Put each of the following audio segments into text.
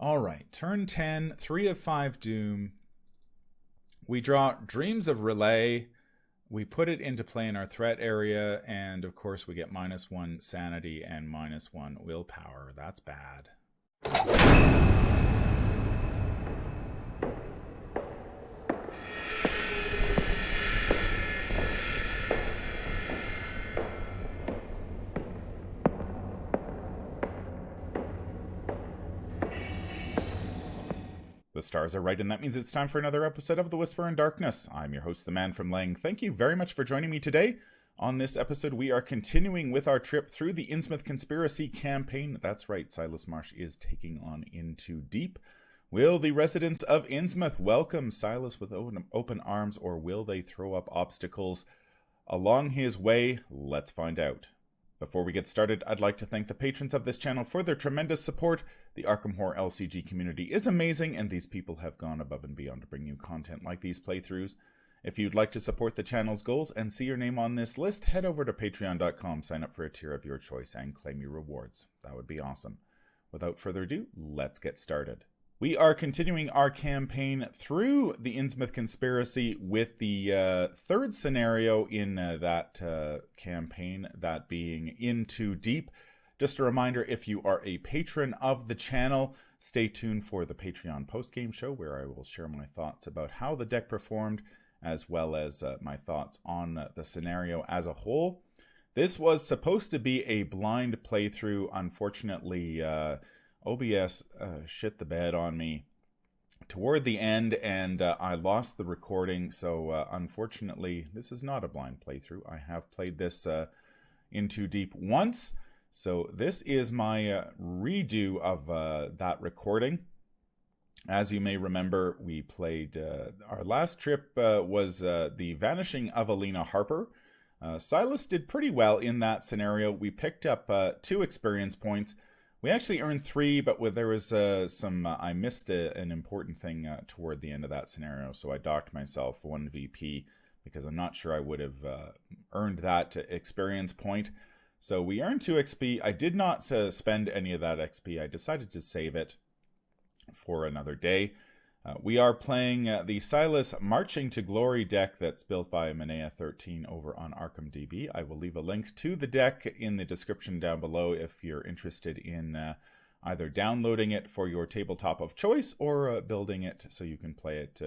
All right, turn 10, 3 of 5 Doom. We draw Dreams of Relay. We put it into play in our threat area, and of course we get -1 sanity and -1 willpower. That's bad. The stars are right, and that means it's time for another episode of The Whisper in Darkness. I'm your host, the Man from Lang. Thank you very much for joining me today. On this episode, we are continuing with our trip through the Innsmouth Conspiracy campaign. That's right, Silas Marsh is taking on Into Deep. Will the residents of Innsmouth welcome Silas with open arms, or will they throw up obstacles along his way? Let's find out. Before we get started, I'd like to thank the patrons of this channel for their tremendous support. The Arkham Horror LCG community is amazing, and these people have gone above and beyond to bring you content like these playthroughs. If you'd like to support the channel's goals and see your name on this list, head over to patreon.com, sign up for a tier of your choice, and claim your rewards. That would be awesome. Without further ado, let's get started. We are continuing our campaign through the Innsmouth Conspiracy with the third scenario in that campaign, that being Into Deep. Just a reminder, if you are a patron of the channel, stay tuned for the Patreon post-game show where I will share my thoughts about how the deck performed, as well as my thoughts on the scenario as a whole. This was supposed to be a blind playthrough. Unfortunately, OBS shit the bed on me toward the end, and I lost the recording, so unfortunately this is not a blind playthrough. I have played this Into Deep once, so this is my redo of that recording. As you may remember, we played, our last trip was the Vanishing of Alina Harper. Silas did pretty well in that scenario. We picked up 2 experience points. We actually earned 3, but there was I missed an important thing toward the end of that scenario, so I docked myself 1 VP because I'm not sure I would have earned that experience point. So we earned 2 XP. I did not spend any of that XP. I decided to save it for another day. We are playing the Silas Marching to Glory deck that's built by Manea13 over on Arkham DB. I will leave a link to the deck in the description down below if you're interested in either downloading it for your tabletop of choice or building it so you can play it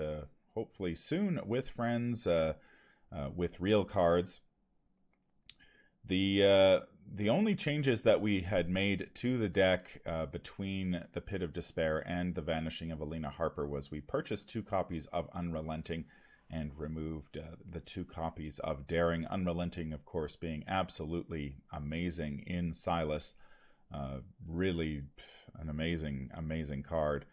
hopefully soon with friends with real cards. The only changes that we had made to the deck between the Pit of Despair and the Vanishing of Alina Harper was we purchased 2 copies of Unrelenting and removed the 2 copies of Daring. Unrelenting, of course, being absolutely amazing in Silas. Really an amazing card.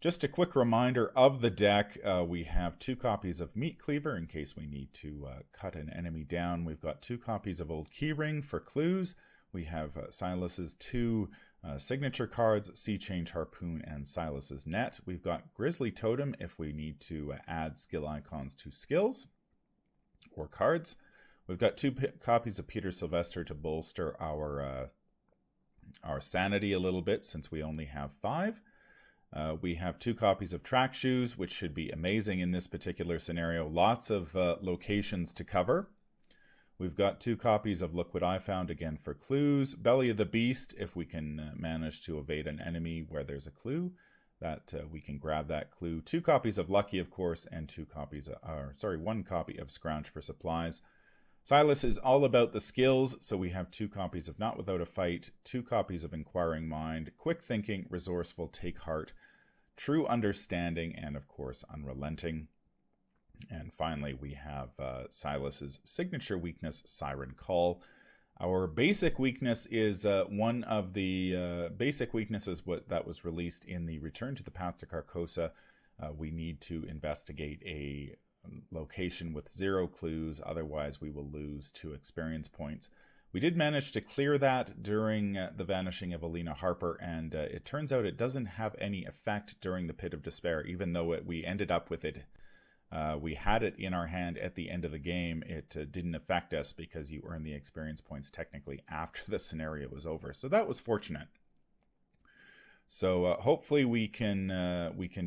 Just a quick reminder of the deck, we have 2 copies of Meat Cleaver in case we need to cut an enemy down. We've got 2 copies of Old Keyring for clues. We have Silas's 2 signature cards, Sea Change Harpoon and Silas's Net. We've got Grizzly Totem if we need to add skill icons to skills or cards. We've got 2 copies of Peter Sylvester to bolster our sanity a little bit since we only have 5. We have 2 copies of Track Shoes, which should be amazing in this particular scenario. Lots of locations to cover. We've got 2 copies of Look What I Found, again for clues. Belly of the Beast, if we can manage to evade an enemy where there's a clue, that we can grab that clue. 2 copies of Lucky, of course, and 1 copy of Scrounge for supplies. Silas is all about the skills, so we have 2 copies of Not Without a Fight, 2 copies of Inquiring Mind, Quick Thinking, Resourceful, Take Heart, True Understanding, and of course Unrelenting. And finally we have Silas's signature weakness, Siren Call. Our basic weakness is one of the basic weaknesses that was released in the Return to the Path to Carcosa. We need to investigate a location with 0 clues, otherwise we will lose 2 experience points. We did manage to clear that during the Vanishing of Alina Harper, and it turns out it doesn't have any effect during the Pit of Despair, even though we ended up with it. We had it in our hand at the end of the game. It didn't affect us because you earn the experience points technically after the scenario was over. So that was fortunate. So hopefully we can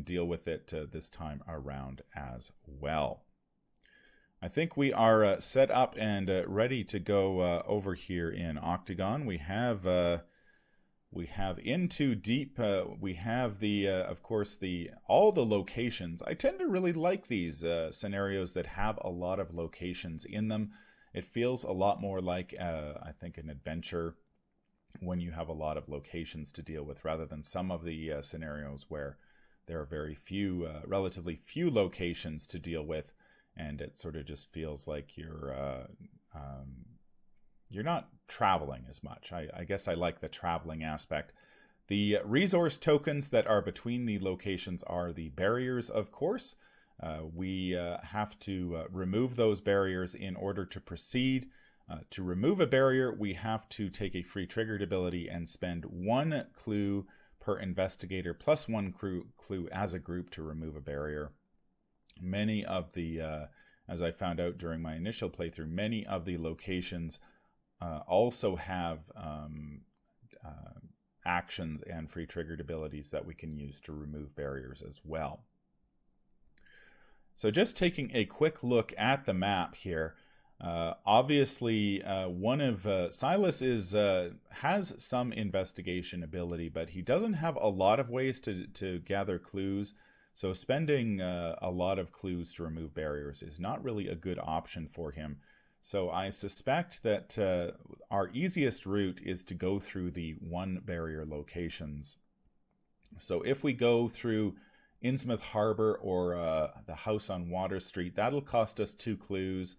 deal with it this time around as well. I think we are set up and ready to go over here in Octagon. We have Into Deep. We have the of course all the locations. I tend to really like these scenarios that have a lot of locations in them. It feels a lot more like I think an adventure when you have a lot of locations to deal with, rather than some of the scenarios where there are very few, relatively few locations to deal with, and it sort of just feels like you're not traveling as much. I guess I like the traveling aspect. The resource tokens that are between the locations are the barriers, of course. We have to remove those barriers in order to proceed. To remove a barrier, we have to take a free triggered ability and spend 1 clue per investigator plus 1 clue as a group to remove a barrier. Many of the, as I found out during my initial playthrough, many of the locations also have actions and free triggered abilities that we can use to remove barriers as well. So just taking a quick look at the map here. Obviously, one of Silas has some investigation ability, but he doesn't have a lot of ways to gather clues. So spending a lot of clues to remove barriers is not really a good option for him. So I suspect that our easiest route is to go through the 1 barrier locations. So if we go through Innsmouth Harbor or the house on Water Street, that'll cost us 2 clues.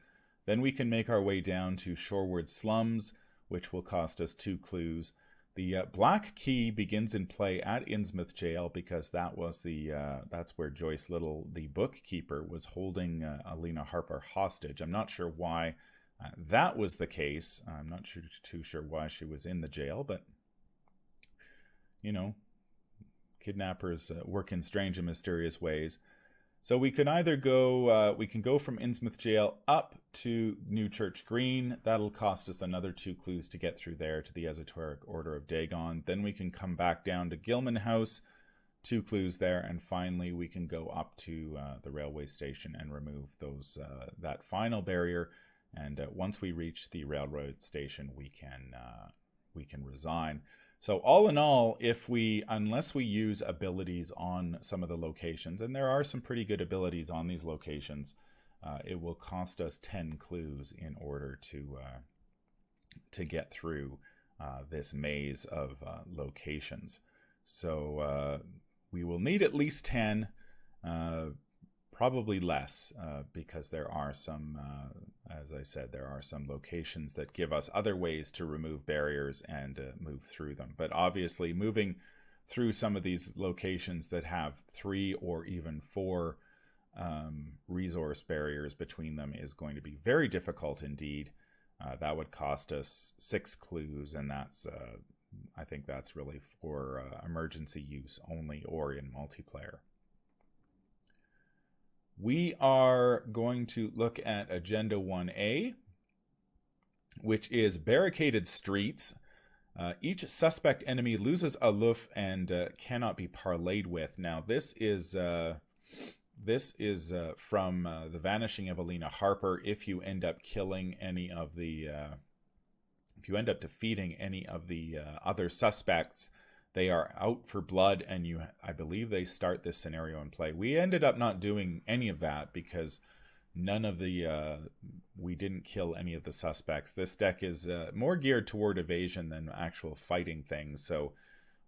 Then we can make our way down to Shorewood Slums, which will cost us 2 clues. The Black Key begins in play at Innsmouth Jail because that was that's where Joyce Little, the bookkeeper, was holding Alina Harper hostage. I'm not sure why that was the case. I'm not too sure why she was in the jail, but you know, kidnappers work in strange and mysterious ways. So we can either go, we can go from Innsmouth Jail up to New Church Green. That'll cost us another 2 clues to get through there to the Esoteric Order of Dagon. Then we can come back down to Gilman House, 2 clues there, and finally we can go up to the railway station and remove those that final barrier. And once we reach the railroad station, we can resign. So all in all, unless we use abilities on some of the locations, and there are some pretty good abilities on these locations, it will cost us 10 clues in order to get through this maze of locations. So we will need at least 10, probably less, because there are some, as I said, there are some locations that give us other ways to remove barriers and move through them. But obviously, moving through some of these locations that have 3 or even 4 resource barriers between them is going to be very difficult indeed. That would cost us 6 clues, and that's I think that's really for emergency use only or in multiplayer. We are going to look at Agenda 1A, which is Barricaded Streets. Each suspect enemy loses a loof and cannot be parlayed with. Now, this is from The Vanishing of Alina Harper. If you end up killing any of the, if you end up defeating any of the other suspects, they are out for blood, and I believe they start this scenario in play. We ended up not doing any of that because none of we didn't kill any of the suspects. This deck is more geared toward evasion than actual fighting things, so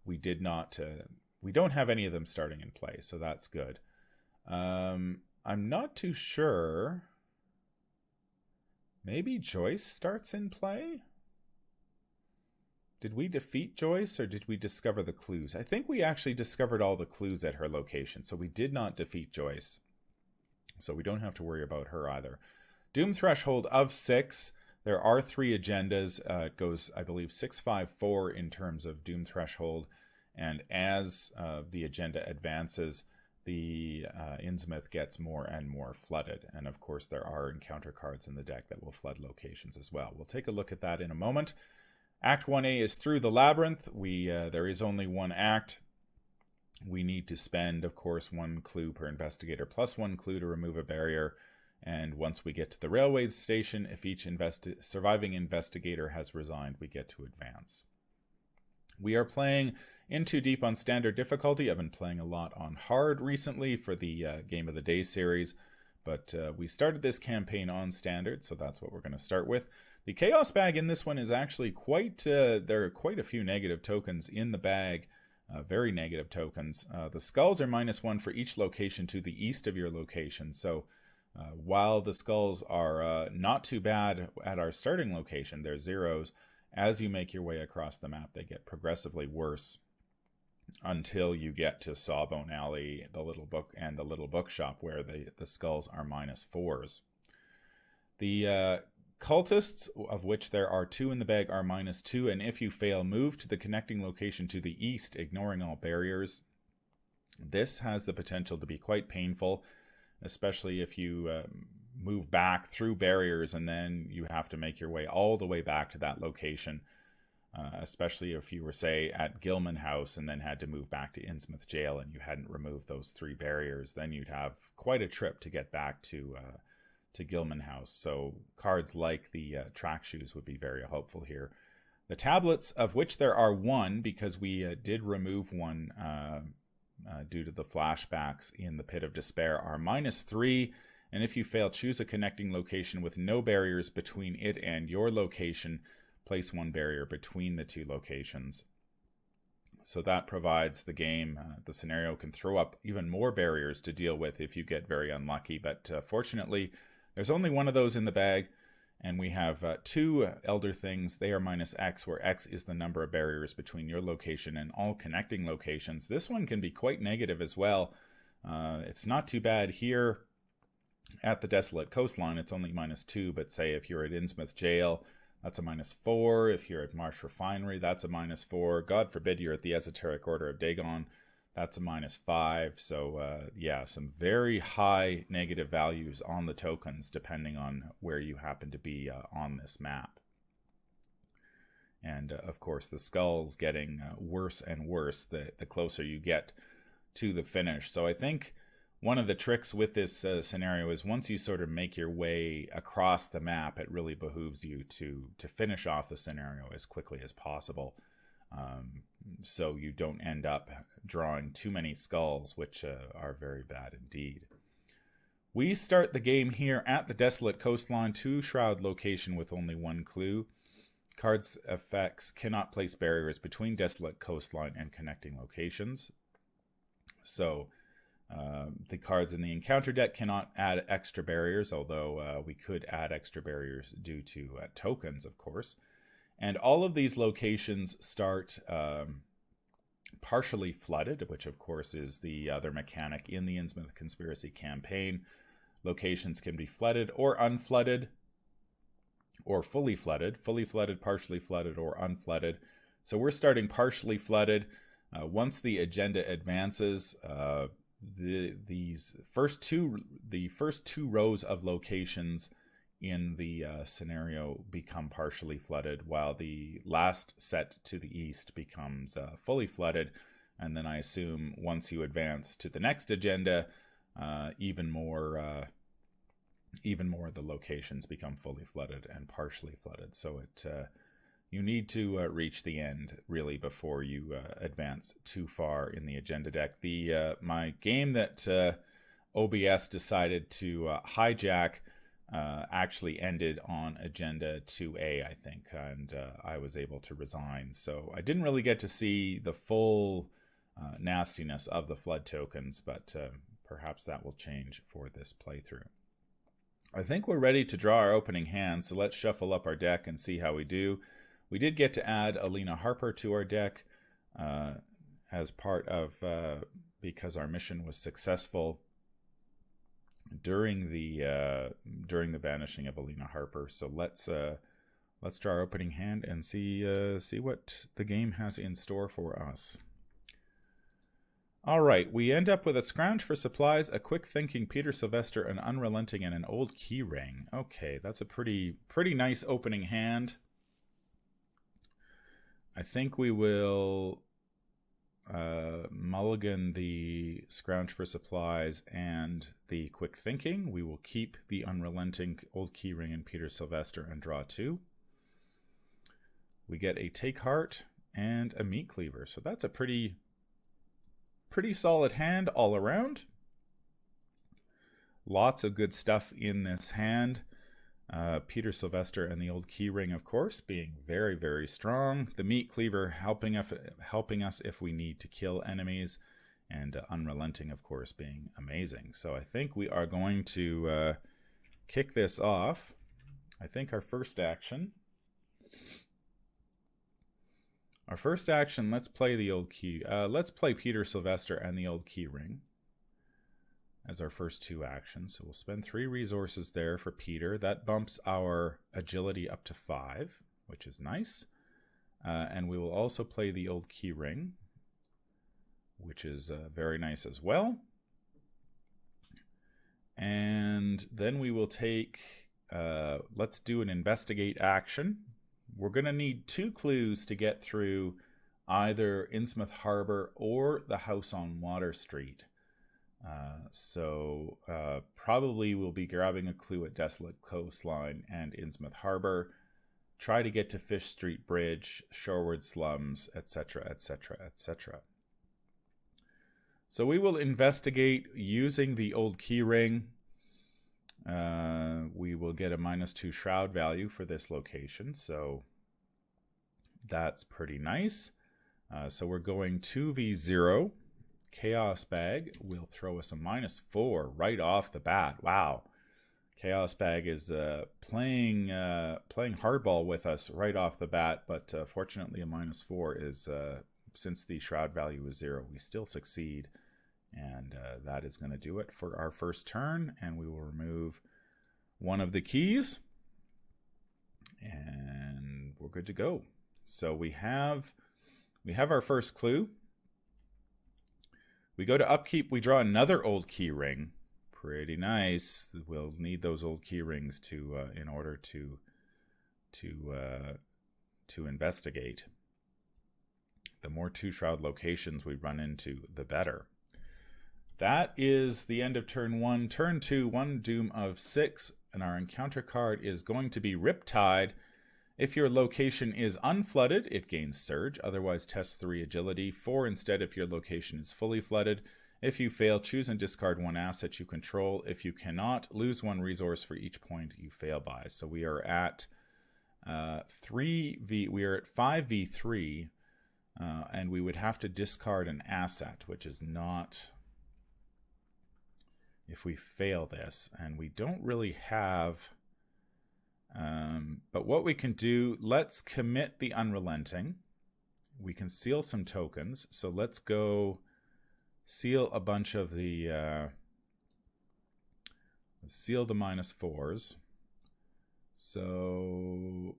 we don't have any of them starting in play, so that's good. I'm not too sure. Maybe Joyce starts in play? Did we defeat Joyce, or did we discover the clues? I think we actually discovered all the clues at her location, so we did not defeat Joyce. So we don't have to worry about her either. Doom Threshold of 6. There are 3 agendas. It goes, I believe, 6-5-4 in terms of Doom Threshold. And as the agenda advances, the Innsmouth gets more and more flooded. And of course, there are encounter cards in the deck that will flood locations as well. We'll take a look at that in a moment. Act 1A is through the labyrinth. There is only 1 act. we need to spend, of course, 1 clue per investigator plus 1 clue to remove a barrier. And once we get to the railway station, if each surviving investigator has resigned, we get to advance. We are playing in Too Deep on standard difficulty. I've been playing a lot on hard recently for the Game of the Day series, but we started this campaign on standard, so that's what we're going to start with. The Chaos bag in this one is actually quite, there are quite a few negative tokens in the bag, very negative tokens. The skulls are -1 for each location to the east of your location, so while the skulls are not too bad at our starting location, they're zeros. As you make your way across the map, they get progressively worse until you get to Sawbone Alley, the Little Book, and the Little Bookshop, where the skulls are -4s. The cultists, of which there are 2 in the bag, are -2, and if you fail, move to the connecting location to the east, ignoring all barriers. This has the potential to be quite painful, especially if you move back through barriers and then you have to make your way all the way back to that location, especially if you were, say, at Gilman House and then had to move back to Innsmouth Jail and you hadn't removed those 3 barriers, then you'd have quite a trip to get back to Gilman House. So cards like the track shoes would be very helpful here. The tablets, of which there are 1, because we did remove 1 due to the flashbacks in the Pit of Despair, are -3. And if you fail, choose a connecting location with no barriers between it and your location. Place 1 barrier between the 2 locations. So that provides the game, the scenario can throw up even more barriers to deal with if you get very unlucky. But fortunately, there's only 1 of those in the bag. And we have 2 Elder Things. They are -X, where X is the number of barriers between your location and all connecting locations. This one can be quite negative as well. It's not too bad here. At the Desolate Coastline, it's only -2, but say if you're at Innsmouth Jail, that's a -4. If you're at Marsh Refinery, that's a -4. God forbid you're at the Esoteric Order of Dagon, that's a -5. So yeah, some very high negative values on the tokens depending on where you happen to be on this map. And of course, the skulls getting worse and worse the closer you get to the finish. So I think one of the tricks with this scenario is once you sort of make your way across the map, it really behooves you to finish off the scenario as quickly as possible, so you don't end up drawing too many skulls, which are very bad indeed. We start the game here at the Desolate Coastline 2 Shroud location with only 1 clue. Cards effects cannot place barriers between Desolate Coastline and connecting locations. So the cards in the encounter deck cannot add extra barriers, although we could add extra barriers due to tokens, of course. And all of these locations start partially flooded, which of course is the other mechanic in the Innsmouth Conspiracy campaign. Locations can be flooded or unflooded, or fully flooded, partially flooded, or unflooded. So we're starting partially flooded. Once the agenda advances, the first two rows of locations in the scenario become partially flooded, while the last set to the east becomes fully flooded. And then I assume once you advance to the next agenda, even more of the locations become fully flooded and partially flooded. So you need to reach the end really before you advance too far in the agenda deck. My game that OBS decided to hijack actually ended on agenda 2A, I think, and I was able to resign. So I didn't really get to see the full nastiness of the flood tokens, but perhaps that will change for this playthrough. I think we're ready to draw our opening hand, so let's shuffle up our deck and see how we do. We did get to add Alina Harper to our deck as part of, because our mission was successful during the vanishing of Alina Harper. So let's draw our opening hand and see what the game has in store for us. All right, we end up with a scrounge for supplies, a quick thinking Peter Sylvester, an unrelenting, and an old key ring. Okay, that's a pretty nice opening hand. I think we will mulligan the Scrounge for Supplies and the Quick Thinking. We will keep the Unrelenting, Old Keyring, and Peter Sylvester and draw 2. We get a Take Heart and a Meat Cleaver. So that's a pretty solid hand all around. Lots of good stuff in this hand. Peter Sylvester and the Old Keyring, of course, being very, very strong. The Meat Cleaver helping us if we need to kill enemies. And Unrelenting, of course, being amazing. So I think we are going to kick this off. I think our first action... let's play the Old Key. Let's play Peter Sylvester and the Old Keyring as our first 2 actions. So we'll spend 3 resources there for Peter. That bumps our agility up to 5, which is nice. And we will also play the Old Keyring, which is very nice as well. And then we will take, let's do an investigate action. We're going to need 2 clues to get through either Innsmouth Harbor or the house on Water Street. So probably we'll be grabbing a clue at Desolate Coastline and Innsmouth Harbor. Try to get to Fish Street Bridge, Shorewood Slums, etc., etc., etc. So we will investigate using the Old Keyring. We will get a -2 shroud value for this location, so that's pretty nice. So we're going 2v0. Chaos Bag will throw us a -4 right off the bat. Wow. Chaos Bag is playing hardball with us right off the bat, but fortunately a -4 is, since the shroud value is 0, we still succeed. And that is going to do it for our first turn, and we will remove one of the keys, and we're good to go. So we have our first clue. We go to Upkeep, we draw another Old Keyring. Pretty nice. We'll need those Old Keyrings to in order to investigate. The more 2 shroud locations we run into, the better. That is the end of turn 1. Turn 2, 1 doom of 6, and our encounter card is going to be Riptide. If your location is unflooded, it gains Surge, otherwise test 3 agility, 4 instead if your location is fully flooded. If you fail, choose and discard 1 asset you control. If you cannot, lose 1 resource for each point you fail by. So we are at 5v3, and we would have to discard an asset, which is not... if we fail this, and we don't really have... but what we can do, let's commit the Unrelenting. We can seal some tokens, so let's go seal a bunch of the... let's seal the -4s. So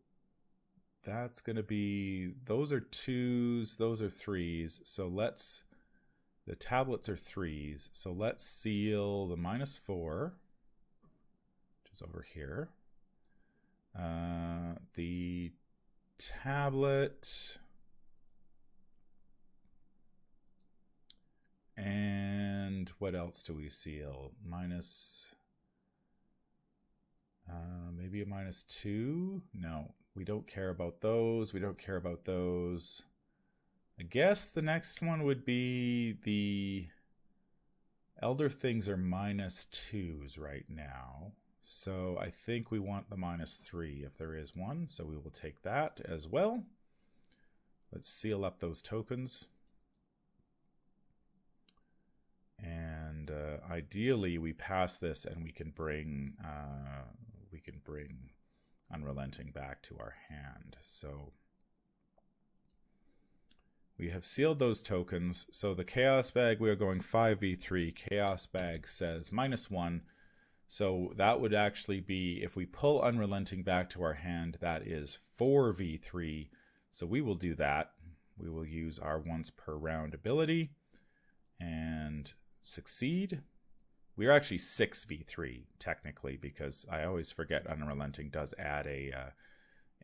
that's going to be... those are 2s, those are 3s, so let's... the tablets are 3s, so let's seal the -4, which is over here. The tablet, and what else do we seal? Maybe a -2? No, we don't care about those. We don't care about those. I guess the next one would be the Elder Things are -2s right now. So I think we want the -3 if there is one. So we will take that as well. Let's seal up those tokens. And ideally we pass this and we can bring Unrelenting back to our hand. So we have sealed those tokens. So the Chaos Bag, we are going 5v3. Chaos Bag says -1. So that would actually be, if we pull Unrelenting back to our hand, that is 4v3. So we will do that. We will use our once per round ability and succeed. We are actually 6v3 technically, because I always forget Unrelenting does add a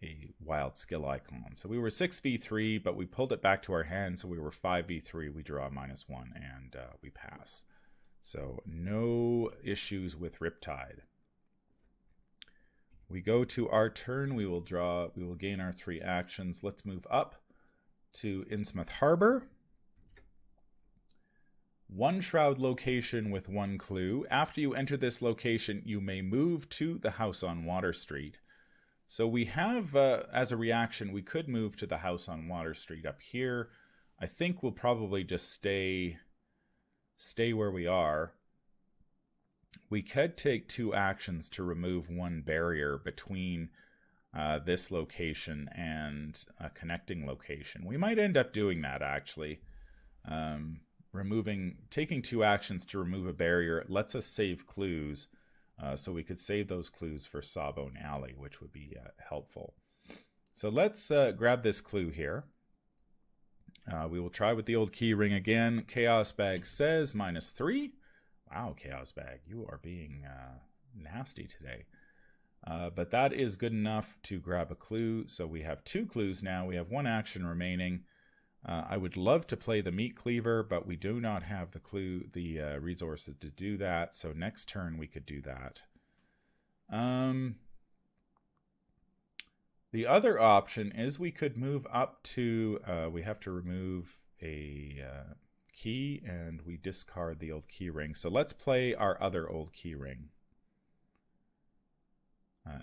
a wild skill icon. So we were 6v3, but we pulled it back to our hand, so we were 5v3. We draw -1, and we pass. So no issues with Riptide. We go to our turn. We will gain our 3 actions. Let's move up to Innsmouth Harbor. 1 shroud location with 1 clue. After you enter this location, you may move to the house on Water Street. So we have, as a reaction, we could move to the house on Water Street up here. I think we'll probably just stay where we are. We could take 2 actions to remove 1 barrier between this location and a connecting location. We might end up doing that, actually. Taking 2 actions to remove a barrier lets us save clues. So we could save those clues for Sawbone Alley, which would be helpful. So let's grab this clue here. We will try with the old key ring again. Chaos Bag says -3. Wow, Chaos Bag, you are being nasty today. But that is good enough to grab a clue. So we have 2 clues now. We have 1 action remaining. I would love to play the Meat Cleaver, but we do not have the resources to do that. So next turn we could do that. The other option is we could move up to, we have to remove a key, and we discard the old key ring. So let's play our other old key ring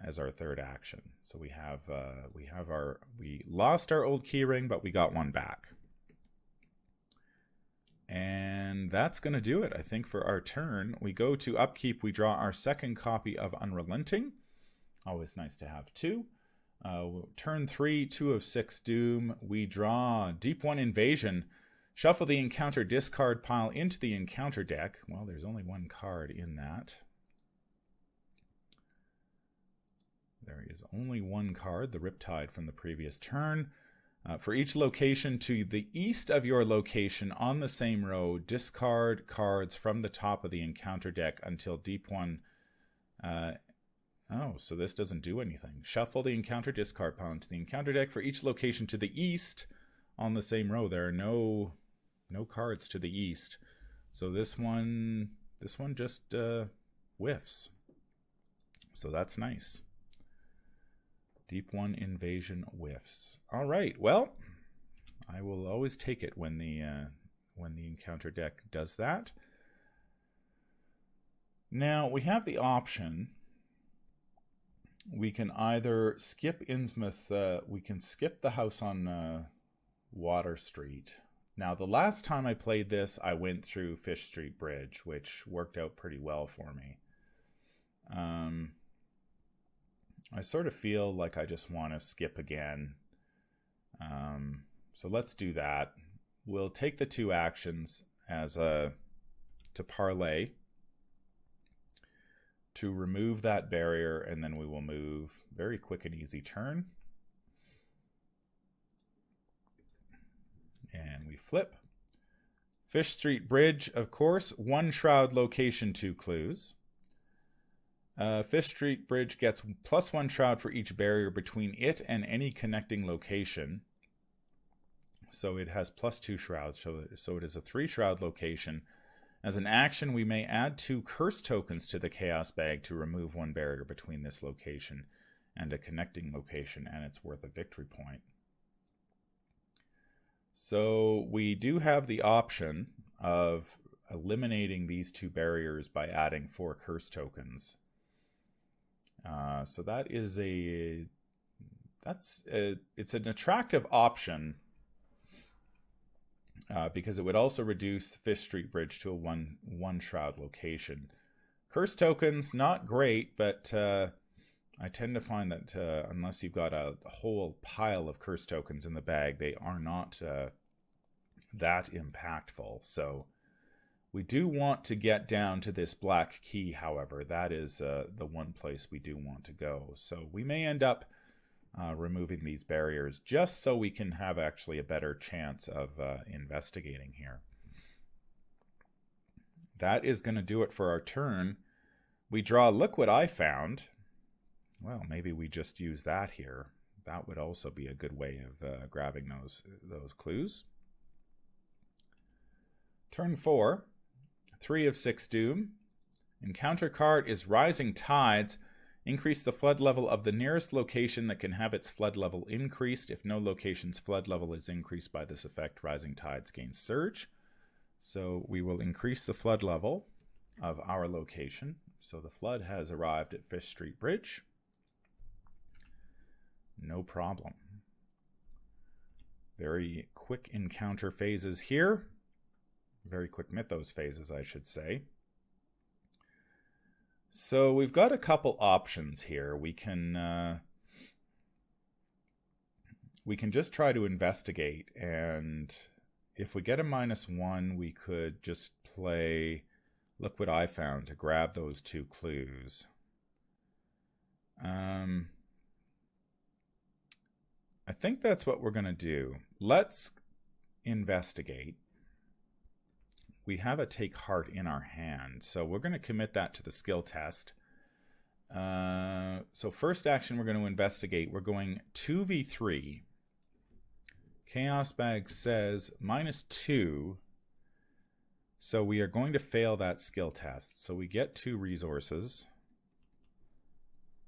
as our 3rd action. So we lost our old key ring, but we got 1 back. And that's going to do it, I think, for our turn. We go to Upkeep. We draw our 2nd copy of Unrelenting. Always nice to have 2. Turn 3, 2 of 6 Doom. We draw Deep 1 Invasion. Shuffle the encounter discard pile into the encounter deck. Well, there's only 1 card in that. There is only 1 card, the Riptide from the previous turn. For each location to the east of your location on the same row, discard cards from the top of the encounter deck until Deep 1. So this doesn't do anything. Shuffle the encounter discard pile into the encounter deck. For each location to the east on the same row, there are no cards to the east. So this one just whiffs. So that's nice. Deep 1 Invasion whiffs. All right. Well, I will always take it when the encounter deck does that. Now we have the option. We can either skip Innsmouth. We can skip the house on Water Street. Now, the last time I played this, I went through Fish Street Bridge, which worked out pretty well for me. I sort of feel like I just want to skip again. So let's do that. We'll take the 2 actions as to parlay, to remove that barrier, and then we will move. Very quick and easy turn. And we flip. Fish Street Bridge, of course, 1 shroud location, 2 clues. Fish Street Bridge gets +1 shroud for each barrier between it and any connecting location. So it has +2 shrouds, so it is a 3 shroud location. As an action, we may add 2 curse tokens to the Chaos Bag to remove 1 barrier between this location and a connecting location, and it's worth a victory point. So we do have the option of eliminating these 2 barriers by adding 4 curse tokens. So that is it's an attractive option because it would also reduce Fish Street Bridge to a one shroud location. Curse tokens, not great, but I tend to find that unless you've got a whole pile of curse tokens in the bag, they are not that impactful. So we do want to get down to this black key, however. That is the one place we do want to go. So we may end up removing these barriers just so we can have actually a better chance of investigating here. That is going to do it for our turn. We draw Look What I Found. Well, maybe we just use that here. That would also be a good way of grabbing those clues. Turn 4, 3 of 6 Doom. Encounter card is Rising Tides. Increase the flood level of the nearest location that can have its flood level increased. If no location's flood level is increased by this effect, Rising Tides gains Surge. So we will increase the flood level of our location. So the flood has arrived at Fish Street Bridge. No problem. Very quick encounter phases here. Very quick mythos phases, I should say. So we've got a couple options here. We can just try to investigate, and if we get a -1, we could just play Look What I Found to grab those 2 clues. I think that's what we're going to do. Let's investigate. We have a Take Heart in our hand, so we're going to commit that to the skill test. So first action, we're going to investigate. We're going 2v3. Chaos Bag says -2. So we are going to fail that skill test. So we get 2 resources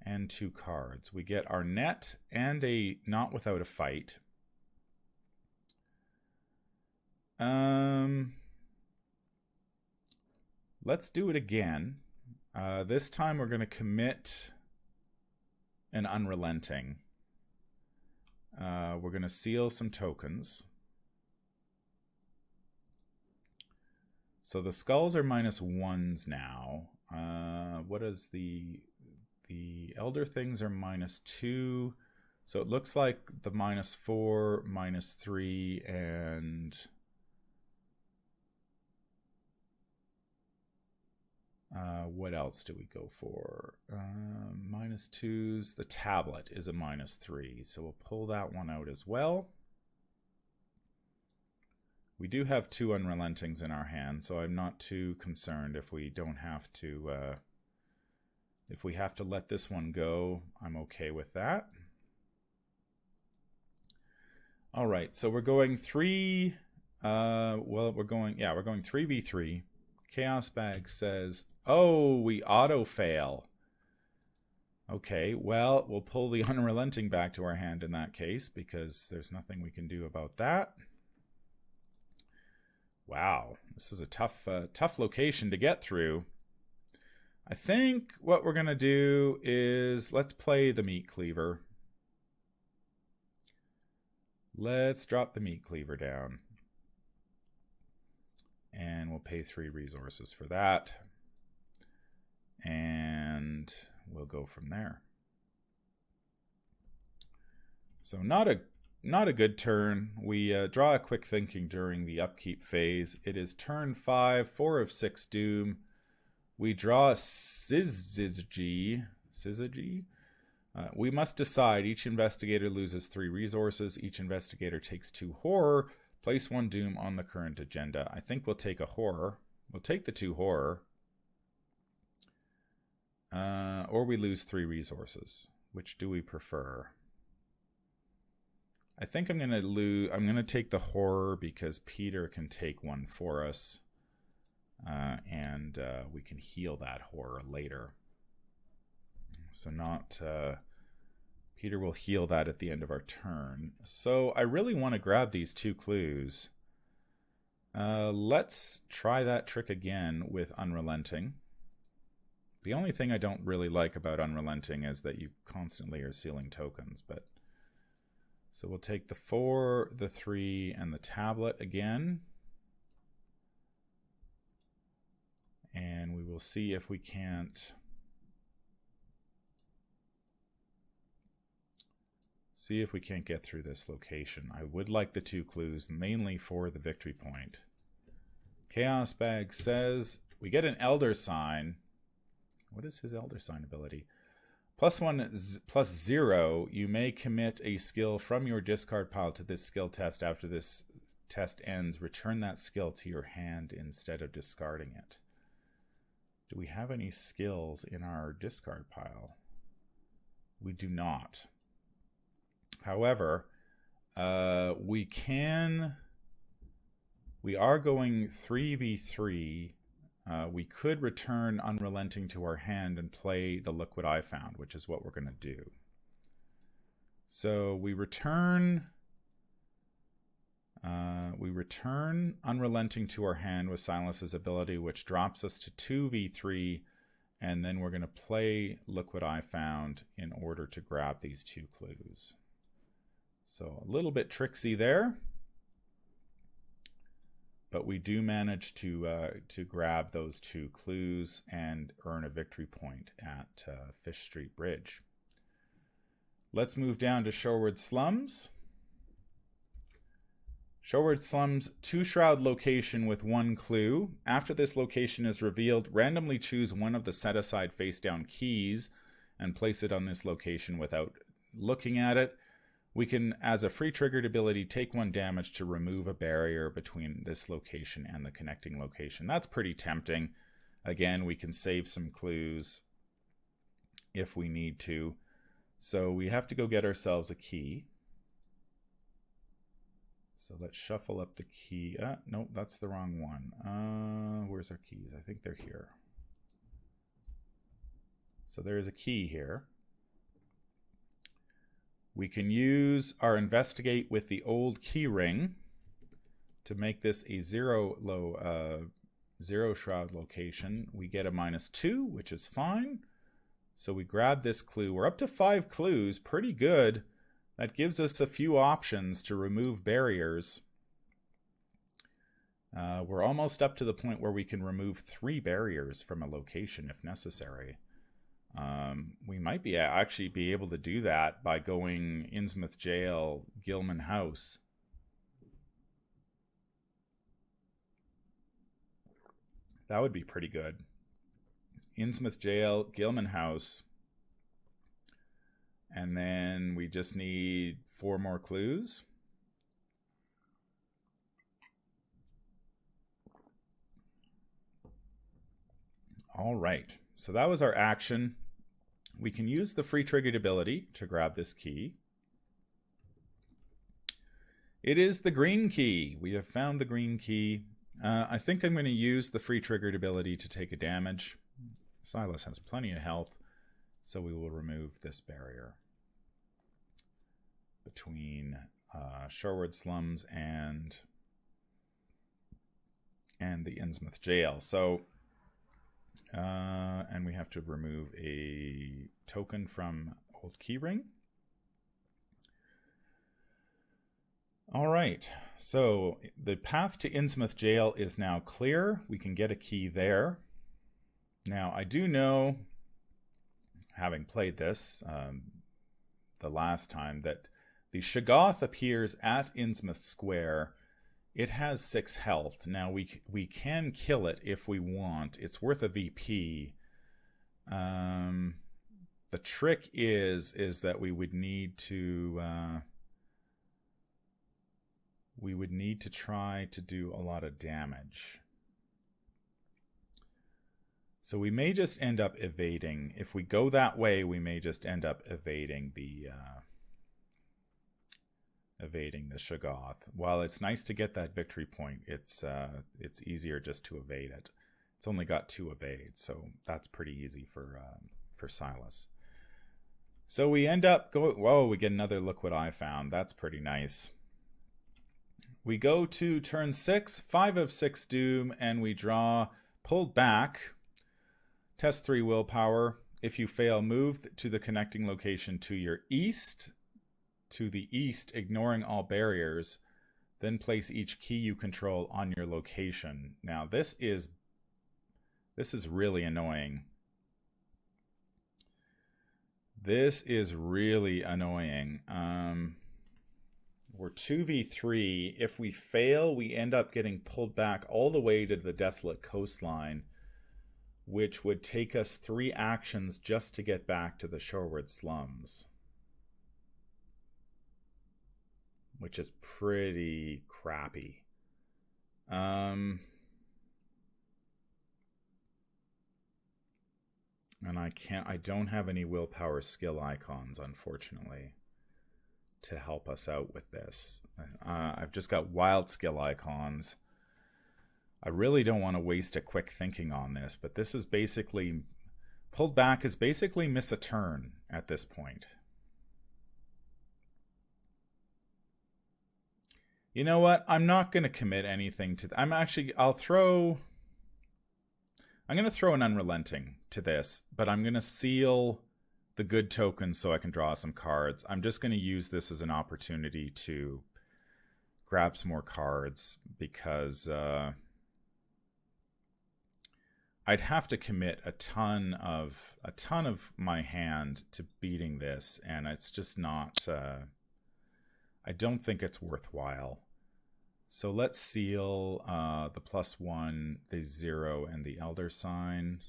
and 2 cards. We get our net and a Not Without a Fight. Let's do it again. This time we're going to commit an Unrelenting. We're going to seal some tokens. So the skulls are -1s now. What is the Elder things are -2. So it looks like the -4, -3, and what else do we go for? -2s. The tablet is a -3, so we'll pull that one out as well. We do have 2 Unrelentings in our hand, so I'm not too concerned if we don't have to. If we have to let this one go, I'm okay with that. All right, so we're going 3. We're going 3v3. Chaos Bag says, "Oh, we auto fail." Okay, well, we'll pull the Unrelenting back to our hand in that case, because there's nothing we can do about that. Wow, this is a tough location to get through. I think what we're going to do is let's play the Meat Cleaver. Let's drop the Meat Cleaver down. And we'll pay 3 resources for that. And we'll go from there. So not a good turn. We draw a Quick Thinking during the upkeep phase. It is turn 5, 4 of 6 Doom. We draw a Syzygy. We must decide. Each investigator loses 3 resources. Each investigator takes 2 horror. Place 1 Doom on the current agenda. I think we'll take a horror. We'll take the 2 horror. Or we lose 3 resources. Which do we prefer? I think I'm gonna take the horror because Peter can take 1 for us. And we can heal that horror later. So Peter will heal that at the end of our turn. So I really want to grab these 2 clues. Let's try that trick again with Unrelenting. The only thing I don't really like about Unrelenting is that you constantly are sealing tokens. So we'll take the 4, the 3, and the tablet again. And we will see if we can't get through this location. I would like the 2 clues, mainly for the victory point. Chaos Bag says we get an Elder Sign. What is his Elder Sign ability? +1, +0. You may commit a skill from your discard pile to this skill test. After this test ends, return that skill to your hand instead of discarding it. Do we have any skills in our discard pile? We do not. However, we are going 3v3. We could return Unrelenting to our hand and play the Liquid I Found, which is what we're going to do. So we return Unrelenting to our hand with Silas's ability, which drops us to 2v3, and then we're going to play Liquid I Found in order to grab these 2 clues. So a little bit tricksy there, but we do manage to grab those 2 clues and earn a victory point at Fish Street Bridge. Let's move down to Shorewood Slums. Shorewood Slums 2 shroud location with 1 clue. After this location is revealed, randomly choose one of the set aside face down keys and place it on this location without looking at it. We can, as a free triggered ability, take 1 damage to remove a barrier between this location and the connecting location. That's pretty tempting. Again, we can save some clues if we need to. So we have to go get ourselves a key. So let's shuffle up the key. Nope, that's the wrong one. Where's our keys? I think they're here. So there's a key here. We can use our Investigate with the old key ring to make this a 0 shroud location. We get a -2, which is fine. So we grab this clue. We're up to 5 clues, pretty good. That gives us a few options to remove barriers. We're almost up to the point where we can remove 3 barriers from a location if necessary. We might actually be able to do that by going Innsmouth Jail, Gilman House. That would be pretty good. Innsmouth Jail, Gilman House. And then we just need 4 more clues. All right. So that was our action. We can use the free triggered ability to grab this key. It is the green key. We have found the green key. I think I'm going to use the free triggered ability to take a damage. Silas has plenty of health, so we will remove this barrier between Shorewood Slums and the Innsmouth Jail. So, and we have to remove a token from Old Keyring. All right, so the path to Innsmouth Jail is now clear. We can get a key there. Now, I do know, having played this the last time, that the Chagoth appears at Innsmouth Square. It has 6 health. Now, we can kill it if we want. It's worth a VP. The trick is that we would need to try to do a lot of damage. So we may just end up evading. If we go that way, we may just end up evading the Chagoth. While it's nice to get that victory point, it's easier just to evade it. It's only got 2 evades, so that's pretty easy for Silas. So we end up going. Whoa, we get another Look What I Found. That's pretty nice. We go to turn 6, 5 of 6 Doom, and we draw Pulled Back. Test 3 willpower. If you fail, move to the connecting location to your east. To the east, ignoring all barriers. Then place each key you control on your location. Now, this is really annoying. This is really annoying. We're 2v3. If we fail, we end up getting pulled back all the way to the desolate coastline, which would take us 3 actions just to get back to the Shorewood Slums, which is pretty crappy. And I don't have any willpower skill icons, unfortunately, to help us out with this. I've just got wild skill icons. I really don't want to waste a quick thinking on this, but this is basically... Pulled back is basically miss a turn at this point. You know what? I'm not going to commit anything to... I'm going to throw an Unrelenting to this, but I'm going to seal the good tokens so I can draw some cards. I'm just going to use this as an opportunity to grab some more cards because I'd have to commit a ton of my hand to beating this, and it's just not... I don't think it's worthwhile. So let's seal the +1, the 0, and the Elder Sign.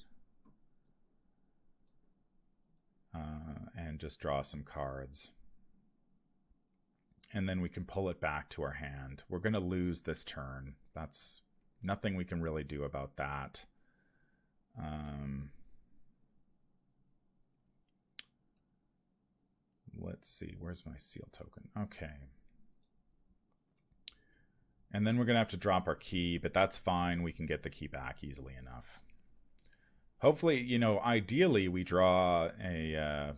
And just draw some cards. And then we can pull it back to our hand. We're going to lose this turn. That's nothing we can really do about that. Let's see, where's my seal token? Okay. And then we're going to have to drop our key, but that's fine. We can get the key back easily enough. Hopefully, you know, ideally we draw a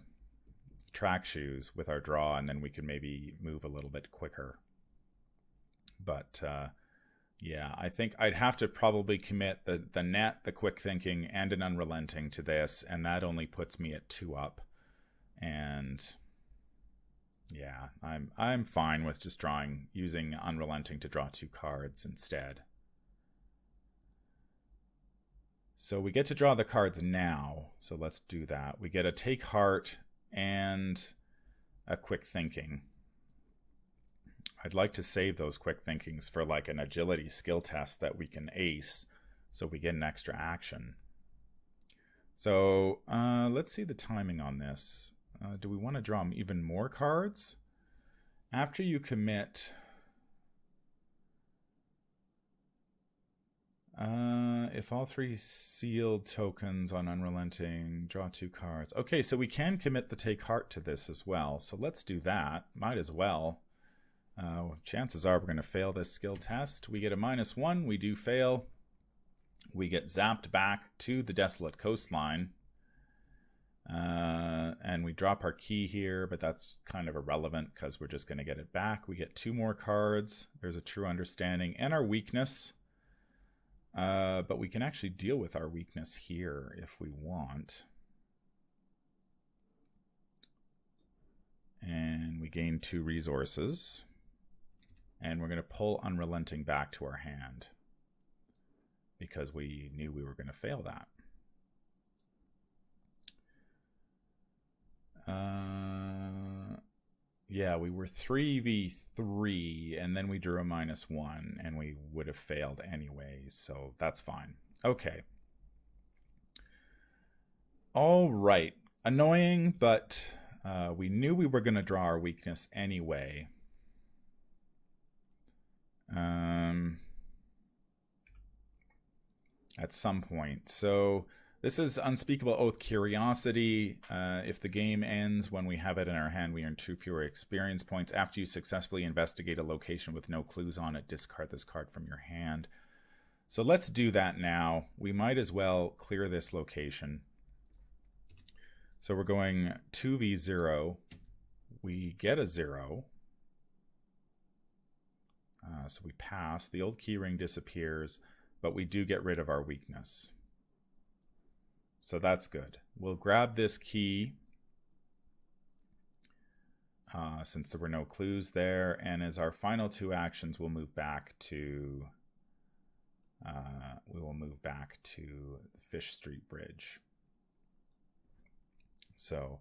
track shoes with our draw, and then we can maybe move a little bit quicker. But yeah, I think I'd have to probably commit the net, the quick thinking, and an Unrelenting to this, and that only puts me at 2 up. And yeah, I'm fine with just using Unrelenting to draw 2 cards instead. So we get to draw the cards now, so let's do that. We get a Take Heart and a Quick Thinking. I'd like to save those Quick Thinkings for like an agility skill test that we can ace, so we get an extra action. So let's see the timing on this. Do we want to draw even more cards? After you commit... if all 3 sealed tokens on Unrelenting, draw 2 cards. Okay, so we can commit the Take Heart to this as well. So let's do that. Might as well. Chances are we're going to fail this skill test. We get a -1. We do fail. We get zapped back to the Desolate Coastline. And we drop our key here, but that's kind of irrelevant because we're just going to get it back. We get 2 more cards. There's a True Understanding and our weakness. But we can actually deal with our weakness here if we want. And we gain 2 resources. And we're going to pull Unrelenting back to our hand because we knew we were going to fail that. Yeah, we were 3v3, and then we drew a -1, and we would have failed anyway, so that's fine. Okay. All right. Annoying, but we knew we were going to draw our weakness anyway. At some point. So... This is Unspeakable Oath Curiosity. If the game ends when we have it in our hand, we earn 2 fewer experience points. After you successfully investigate a location with no clues on it, discard this card from your hand. So let's do that now. We might as well clear this location. So we're going 2v0. We get a 0. So we pass. The old keyring disappears, but we do get rid of our weakness. So that's good. We'll grab this key since there were no clues there. And as our final 2 actions, we'll move back to Fish Street Bridge. So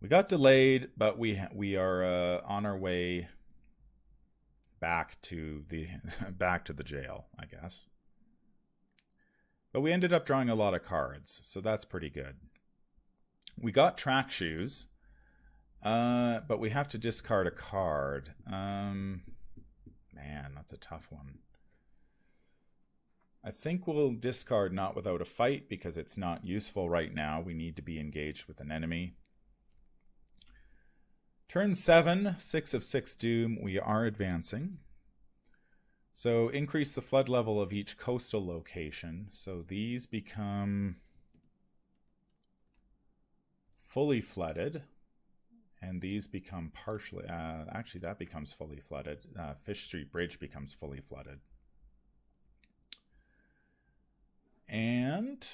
we got delayed, but we are on our way back to the jail, I guess. But we ended up drawing a lot of cards, so that's pretty good. We got track shoes, but we have to discard a card. Man, that's a tough one. I think we'll discard Not Without a Fight because it's not useful right now. We need to be engaged with an enemy. Turn 7, 6 of 6 Doom. We are advancing. So increase the flood level of each coastal location. So these become fully flooded. And these become partially... actually, that becomes fully flooded. Fish Street Bridge becomes fully flooded. And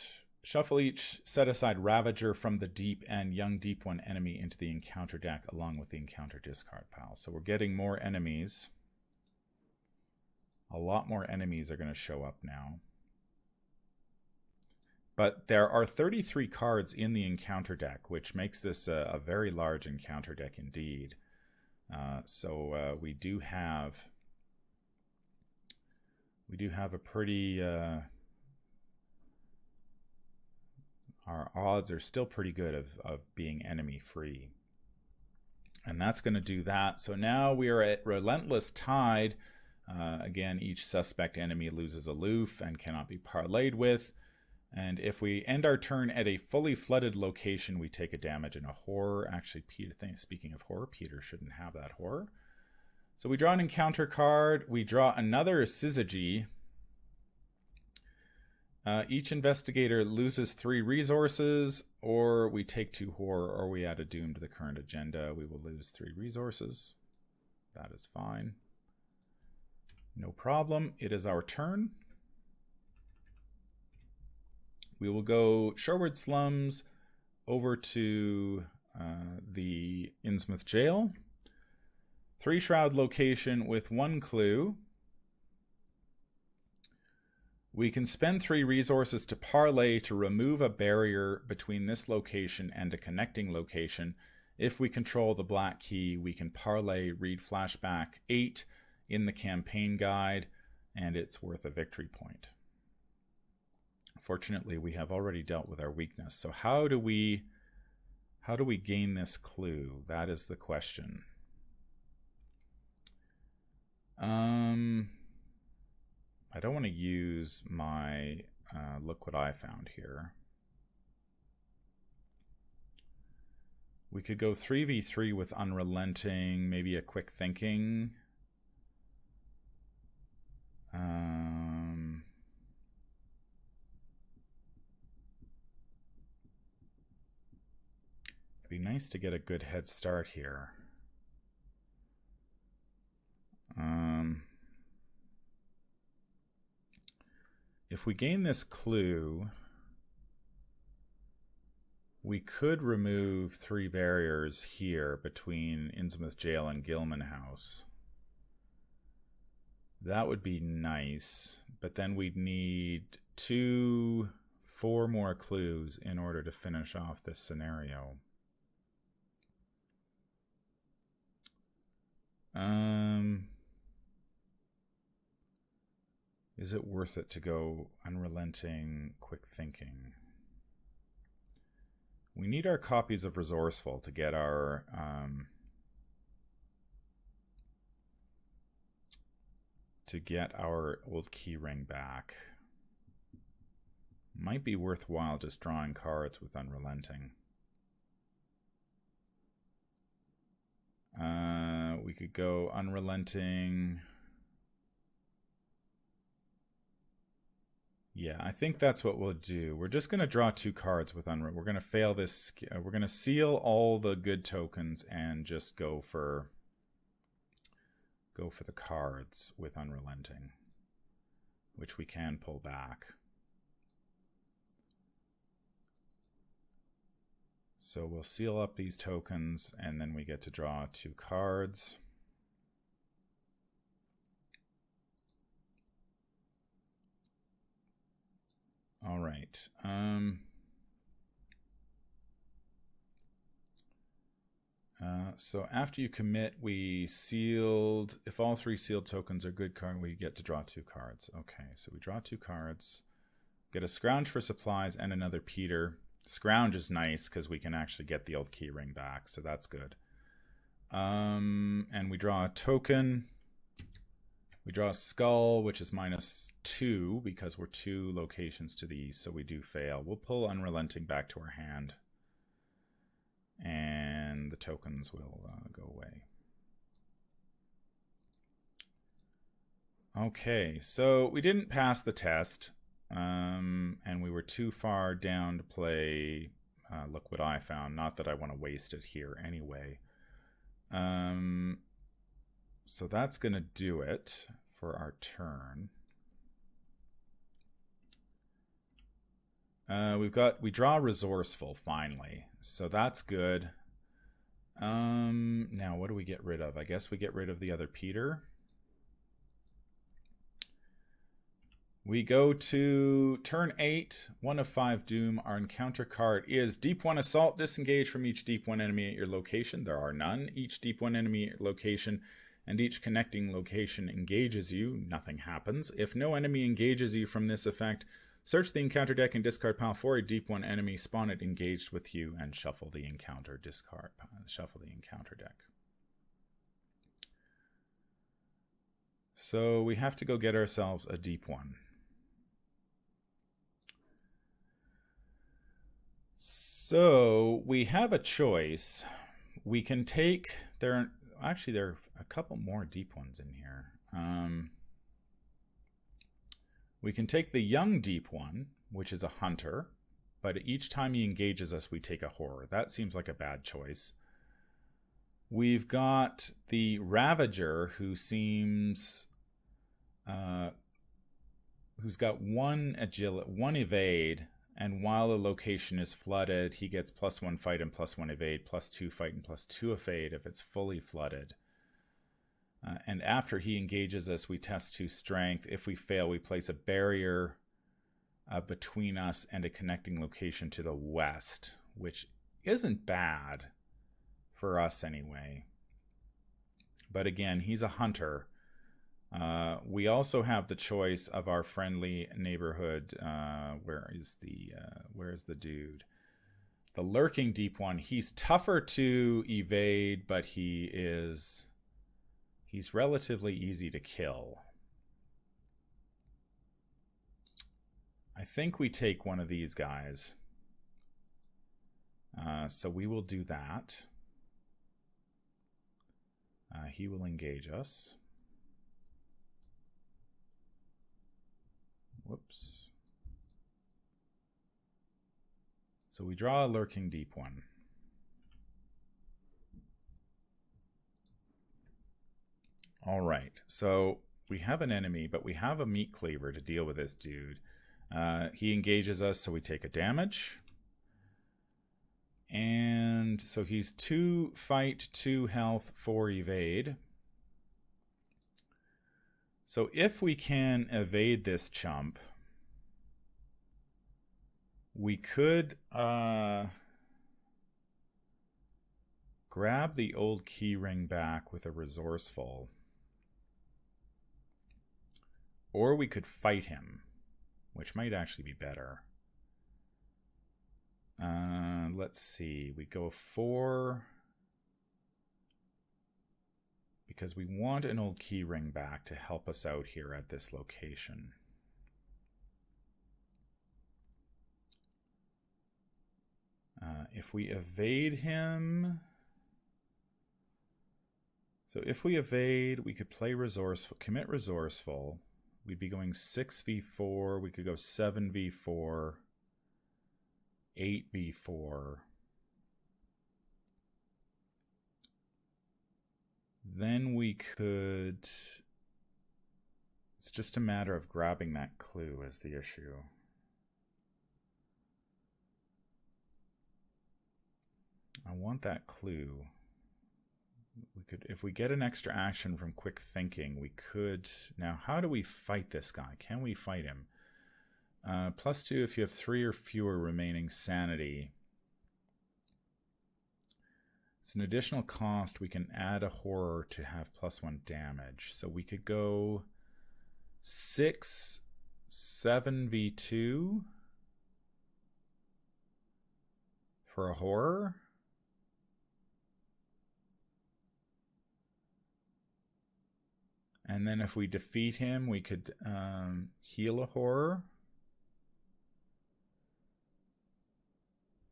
shuffle each set aside Ravager from the deep and Young Deep One enemy into the encounter deck along with the encounter discard pile. So we're getting more enemies. A lot more enemies are going to show up now. But there are 33 cards in the encounter deck, which makes this a very large encounter deck indeed. So we do have a pretty... our odds are still pretty good of being enemy free. And that's going to do that. So now we are at Relentless Tide. Again, each suspect enemy loses aloof and cannot be parlayed with. And if we end our turn at a fully flooded location, we take a damage in a horror. Actually, Peter, speaking of horror, Peter shouldn't have that horror. So we draw an encounter card. We draw another Syzygy. Each investigator loses 3 resources, or we take 2 horror, or we add a doom to the current agenda. We will lose 3 resources. That is fine. No problem. It is our turn. We will go Shorewood Slums over to the Innsmouth Jail. 3 Shroud location with 1 clue. We can spend 3 resources to parlay to remove a barrier between this location and a connecting location. If we control the black key, we can parlay, read Flashback 8 in the campaign guide, and it's worth a victory point. Fortunately, we have already dealt with our weakness. So how do we gain this clue? That is the question. I don't want to use my look what I found here. We could go 3v3 with Unrelenting, maybe a Quick Thinking. It'd be nice to get a good head start here. If we gain this clue, we could remove 3 barriers here between Innsmouth Jail and Gilman House. That would be nice, but then we'd need 4 more clues in order to finish off this scenario. Is it worth it to go Unrelenting, Quick Thinking? We need our copies of Resourceful to get our old key ring back. Might be worthwhile just drawing cards with Unrelenting. We could go Unrelenting. Yeah, I think that's what we'll do. We're just going to draw 2 cards with Unrelenting. We're going to fail this. We're going to seal all the good tokens and just go for the cards with Unrelenting, which we can pull back. So we'll seal up these tokens, and then we get to draw 2 cards. All right. So after you commit, we sealed. If all 3 sealed tokens are good card, we get to draw 2 cards. Okay, so we draw 2 cards. Get a Scrounge for supplies and another Peter. Scrounge is nice because we can actually get the old key ring back, so that's good. And we draw a token. We draw a Skull, which is -2 because we're 2 locations to the east, so we do fail. We'll pull Unrelenting back to our hand. And the tokens will go away. Okay, so we didn't pass the test, and we were too far down to play Look What I Found. Not that I want to waste it here anyway. So that's going to do it for our turn. We draw Resourceful finally, so that's good. Now what do we get rid of? I guess we get rid of the other Peter. We go to turn 8, 1 of 5 Doom. Our encounter card is Deep 1 Assault. Disengage from each Deep 1 enemy at your location. There are none. Each Deep 1 enemy at your location and each connecting location engages you. Nothing happens. If no enemy engages you from this effect, search the encounter deck and discard pile for a Deep 1 enemy. Spawn it engaged with you and shuffle the encounter deck. So we have to go get ourselves a Deep 1. So we have a choice. We can take there are a couple more Deep Ones in here. We can take the young Deep 1, which is a hunter, but each time he engages us, we take a horror. That seems like a bad choice. We've got the Ravager, who seems who's got one evade. And while a location is flooded, he gets +1 fight and +1 evade, +2 fight and +2 evade if it's fully flooded. And after he engages us, we test 2 strength. If we fail, we place a barrier between us and a connecting location to the west, which isn't bad for us anyway. But again, he's a hunter. We also have the choice of our friendly neighborhood. Where is the dude? The lurking Deep 1. He's tougher to evade, but he's relatively easy to kill. I think we take one of these guys. So we will do that. He will engage us. Whoops. So we draw a lurking Deep 1. All right. So we have an enemy, but we have a meat cleaver to deal with this dude. He engages us, so we take a damage. And so he's 2 fight, 2 health, 4 evade. So if we can evade this chump, we could grab the old key ring back with a Resourceful. Or we could fight him, which might actually be better. Let's see. We go 4... because we want an old key ring back to help us out here at this location. If we evade him... So if we evade, we could play Resourceful, commit Resourceful. We'd be going 6v4. We could go 7v4, 8v4. Then we could... It's just a matter of grabbing that clue is the issue. I want that clue. We could, if we get an extra action from quick thinking, we could... Now, how do we fight this guy? Can we fight him? +2 if you have 3 or fewer remaining sanity. It's an additional cost. We can add a horror to have +1 damage. So we could go 6, 7v2 for a horror. And then if we defeat him, we could heal a horror.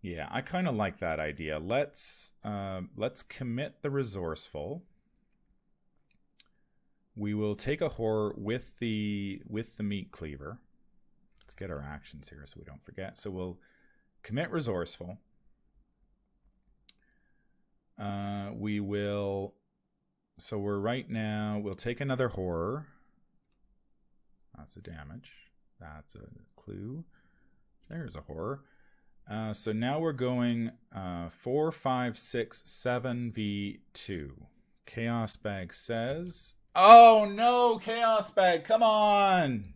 Yeah, I kind of like that idea. Let's commit the Resourceful. We will take a horror with the Meat Cleaver. Let's get our actions here so we don't forget. So we'll commit Resourceful. We will. So we're right now. We'll take another horror. That's a damage. That's a clue. There's a horror. So now we're going 4, 5, 6, 7 v2. Chaos Bag says, oh no, Chaos Bag, come on!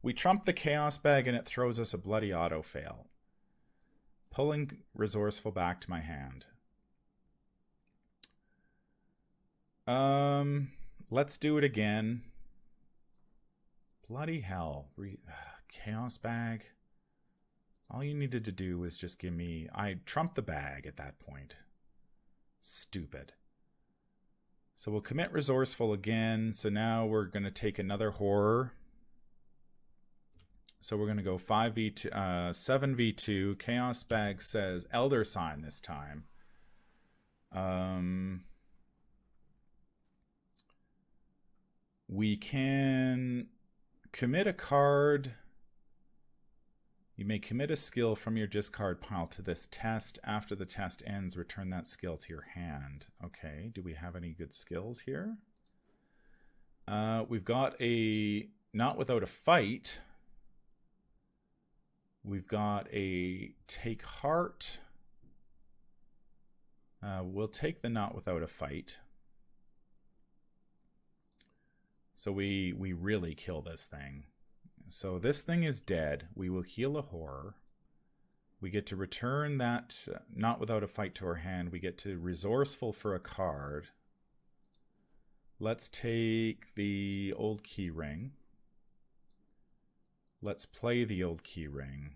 We trump the Chaos Bag and it throws us a bloody auto fail. Pulling Resourceful back to my hand. Let's do it again. Bloody hell. Chaos Bag. All you needed to do was just give me... I trumped the bag at that point. Stupid. So we'll commit Resourceful again. So now we're going to take another horror. So we're going to go 5v2, 7v2. Chaos Bag says Elder Sign this time. We can commit a card. You may commit a skill from your discard pile to this test. After the test ends, return that skill to your hand. Okay, do we have any good skills here? We've got a Not Without a Fight. We've got a Take Heart. We'll take the Not Without a Fight. So we really kill this thing. So this thing is dead. We will heal a horror. We get to return that Not Without a Fight to our hand. We get to Resourceful for a card. Let's take the Old Key Ring. Let's play the Old Key Ring.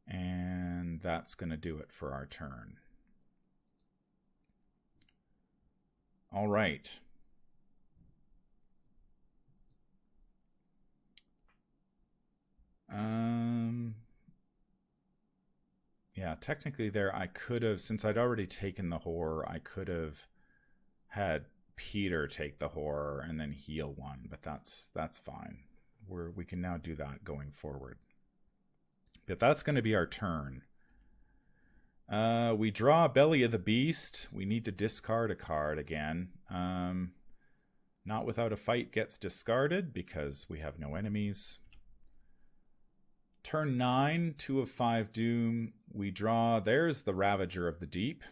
And that's going to do it for our turn. All right. Yeah, technically there I could have, since I'd already taken the horror, I could have had Peter take the horror and then heal one, but that's fine. We can now do that going forward. But that's going to be our turn. We draw Belly of the Beast. We need to discard a card again. Not Without a Fight gets discarded because we have no enemies. Turn 9, 2 of 5 Doom. We draw, there's the Ravager of the Deep.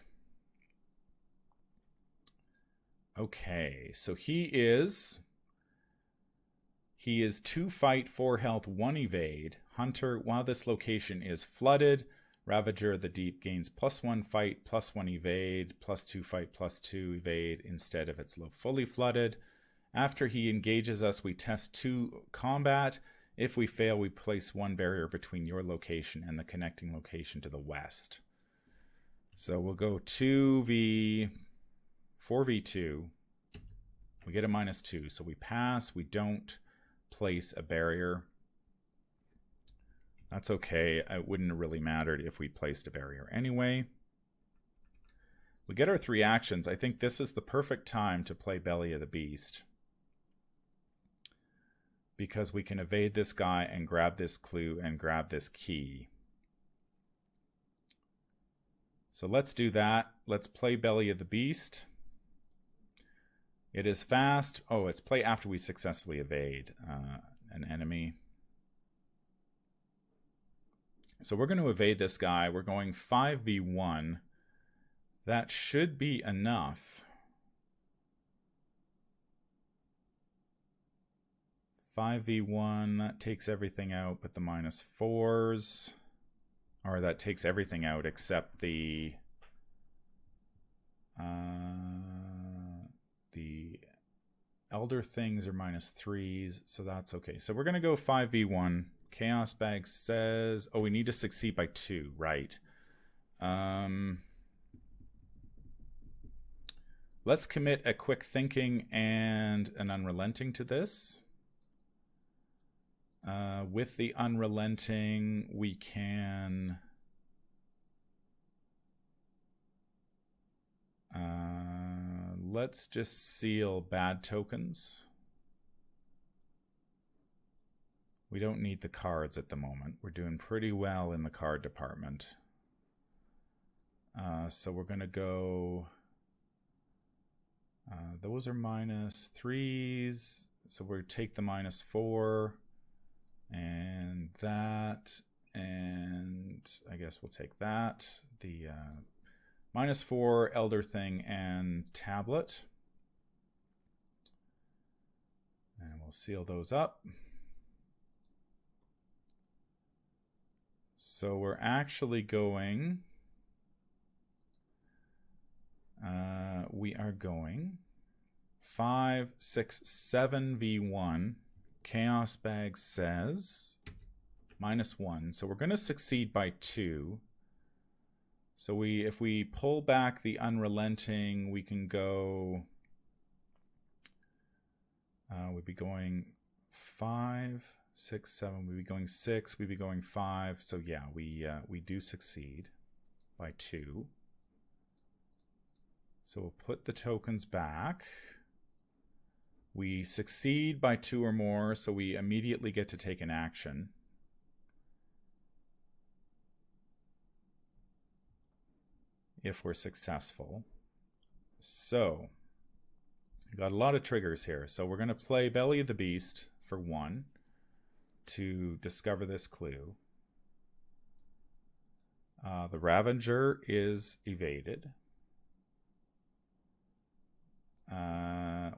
Okay, so he is 2 fight, 4 health, 1 evade. Hunter, while this location is flooded, Ravager of the Deep gains +1 fight, +1 evade, +2 fight, +2 evade instead if it's fully flooded. After he engages us, we test 2 combat. If we fail, we place 1 barrier between your location and the connecting location to the west. So we'll go 4v2. We get a -2, so we pass. We don't place a barrier. That's okay. It wouldn't have really mattered if we placed a barrier anyway. We get our 3 actions. I think this is the perfect time to play Belly of the Beast, because we can evade this guy and grab this clue and grab this key. So let's do that. Let's play Belly of the Beast. It is fast. Oh, it's play after we successfully evade an enemy. So we're going to evade this guy. We're going 5v1. That should be enough. 5v1, that takes everything out but the -4s. Or that takes everything out except the Elder things are -3s, so that's okay. So we're going to go 5v1. Chaos Bag says, oh, we need to succeed by 2, right. Let's commit a Quick Thinking and an Unrelenting to this. With the Unrelenting, we can... let's just seal bad tokens. We don't need the cards at the moment. We're doing pretty well in the card department. So we're going to go... those are -3s. So we'll take the -4. And that. And I guess we'll take that. The -4, Elder Thing, and Tablet. And we'll seal those up. So we're actually going... we are going 5, 6, 7 v1. Chaos Bag says -1. So we're going to succeed by 2. So if we pull back the Unrelenting, we can go... we'd be going 5, 6, 7. We'd be going 6. We'd be going 5. So yeah, we do succeed by 2. So we'll put the tokens back. We succeed by 2 or more, so we immediately get to take an action. If we're successful. So, we've got a lot of triggers here. So we're going to play Belly of the Beast for 1 to discover this clue. The Ravager is evaded.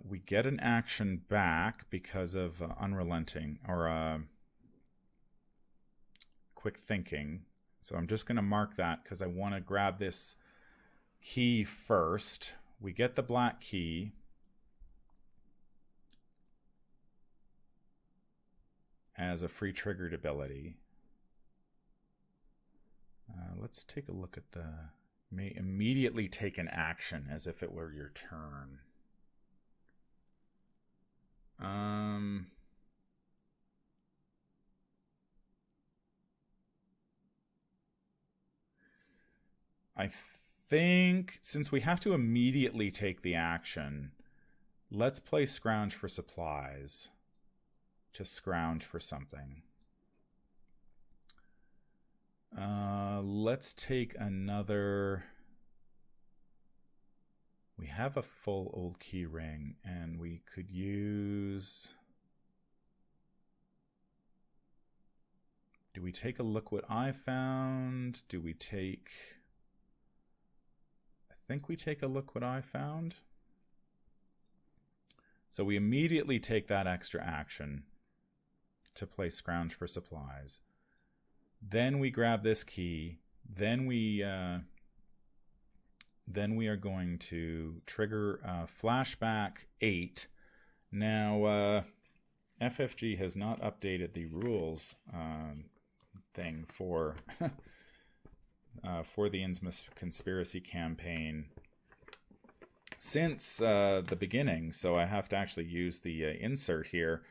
We get an action back because of Unrelenting, or Quick Thinking. So I'm just going to mark that because I want to grab this key first. We get the black key. As a free triggered ability. Let's take a look at the... May immediately take an action as if it were your turn. I think since we have to immediately take the action, let's play Scrounge for Supplies to scrounge for something. Let's take another... We have a full old key ring, and we could use... Do we take a look what I found? Do we take... I think we take a look what I found. So we immediately take that extra action to play Scrounge for Supplies. Then we grab this key. Then we are going to trigger Flashback 8. Now, FFG has not updated the rules thing for the Innsmouth Conspiracy campaign since the beginning, so I have to actually use the insert here.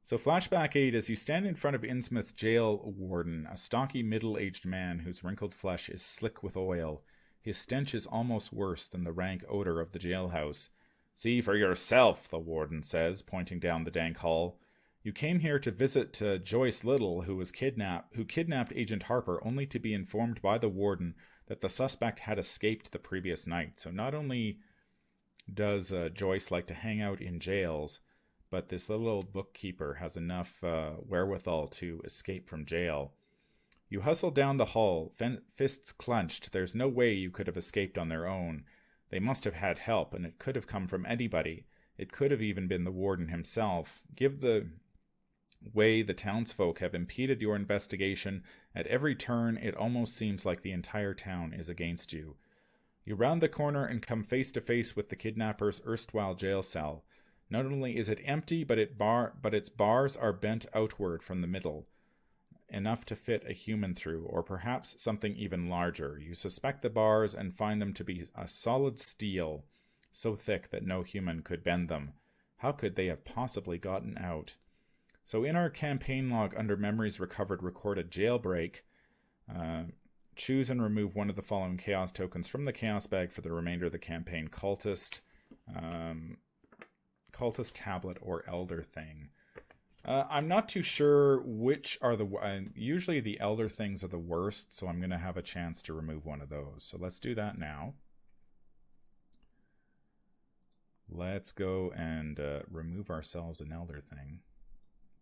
So Flashback 8, as you stand in front of Innsmouth jail warden, a stocky middle-aged man whose wrinkled flesh is slick with oil. His stench is almost worse than the rank odor of the jailhouse. "See for yourself," the warden says, pointing down the dank hall. "You came here to visit Joyce Little, who kidnapped Agent Harper, only to be informed by the warden that the suspect had escaped the previous night." So not only does Joyce like to hang out in jails, but this little old bookkeeper has enough wherewithal to escape from jail. "You hustled down the hall, fists clenched. There's no way you could have escaped on their own. They must have had help, and it could have come from anybody. It could have even been the warden himself. Give the way the townsfolk have impeded your investigation at every turn, it almost seems like the entire town is against you. You round the corner and come face to face with the kidnapper's erstwhile jail cell. Not only is it empty, but its bars are bent outward from the middle, enough to fit a human through, or perhaps something even larger. You suspect the bars and find them to be a solid steel, so thick that no human could bend them. How could they have possibly gotten out? So in our campaign log under Memories Recovered, record a jailbreak. Choose and remove one of the following chaos tokens from the chaos bag for the remainder of the campaign. Cultist, Cultist Tablet, or Elder Thing. I'm not too sure which are the... usually the Elder Things are the worst, so I'm going to have a chance to remove one of those. So let's do that now. Let's go and remove ourselves an Elder Thing.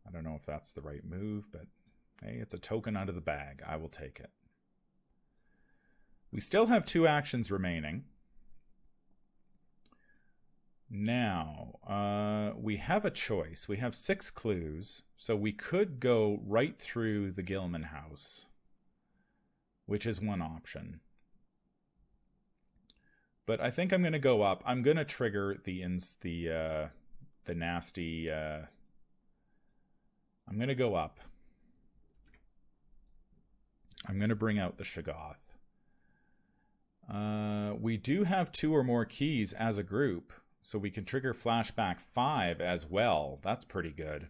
I don't know if that's the right move, but hey, it's a token out of the bag. I will take it. We still have 2 actions remaining. Now, we have a choice. We have 6 clues, so we could go right through the Gilman house, which is one option. But I think I'm going to go up. I'm going to trigger the nasty... I'm going to go up. I'm going to bring out the Chagoth. We do have 2 or more keys as a group, so we can trigger Flashback 5 as well. That's pretty good.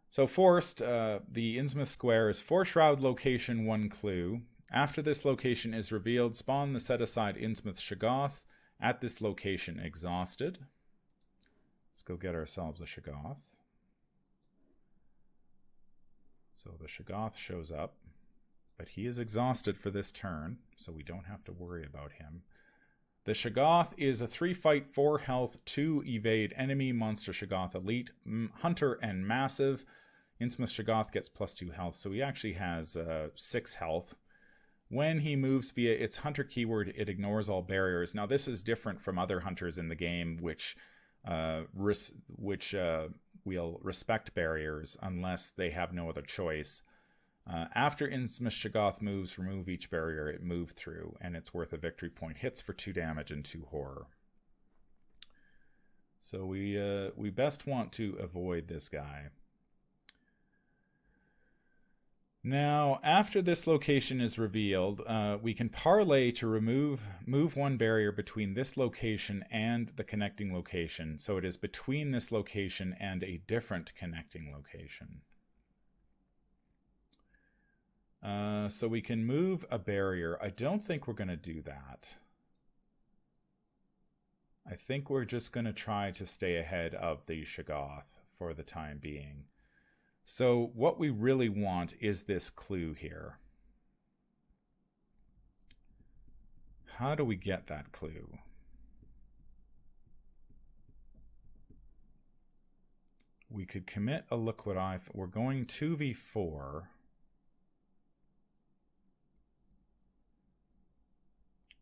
So forced, the Innsmouth Square is 4 shroud location, 1 clue. After this location is revealed, spawn the set-aside Innsmouth Chagoth at this location exhausted. Let's go get ourselves a Chagoth. So the Chagoth shows up, but he is exhausted for this turn, so we don't have to worry about him. The Chagoth is a 3 fight, 4 health, 2 evade enemy monster Chagoth Elite, Hunter, and Massive. Innsmouth Chagoth gets +2 health, so he actually has 6 health. When he moves via its Hunter keyword, it ignores all barriers. Now this is different from other Hunters in the game, which will respect barriers unless they have no other choice. After Innsmouth Chagoth moves, remove each barrier it moved through, and it's worth a victory point. Hits for 2 damage and 2 horror. So we best want to avoid this guy. Now, after this location is revealed, we can parlay to move 1 barrier between this location and the connecting location. So it is between this location and a different connecting location. So we can move a barrier. I don't think we're going to do that. I think we're just going to try to stay ahead of the Chagoth for the time being. So what we really want is this clue here. How do we get that clue? We could commit a Liquid Eye. We're going 2v4.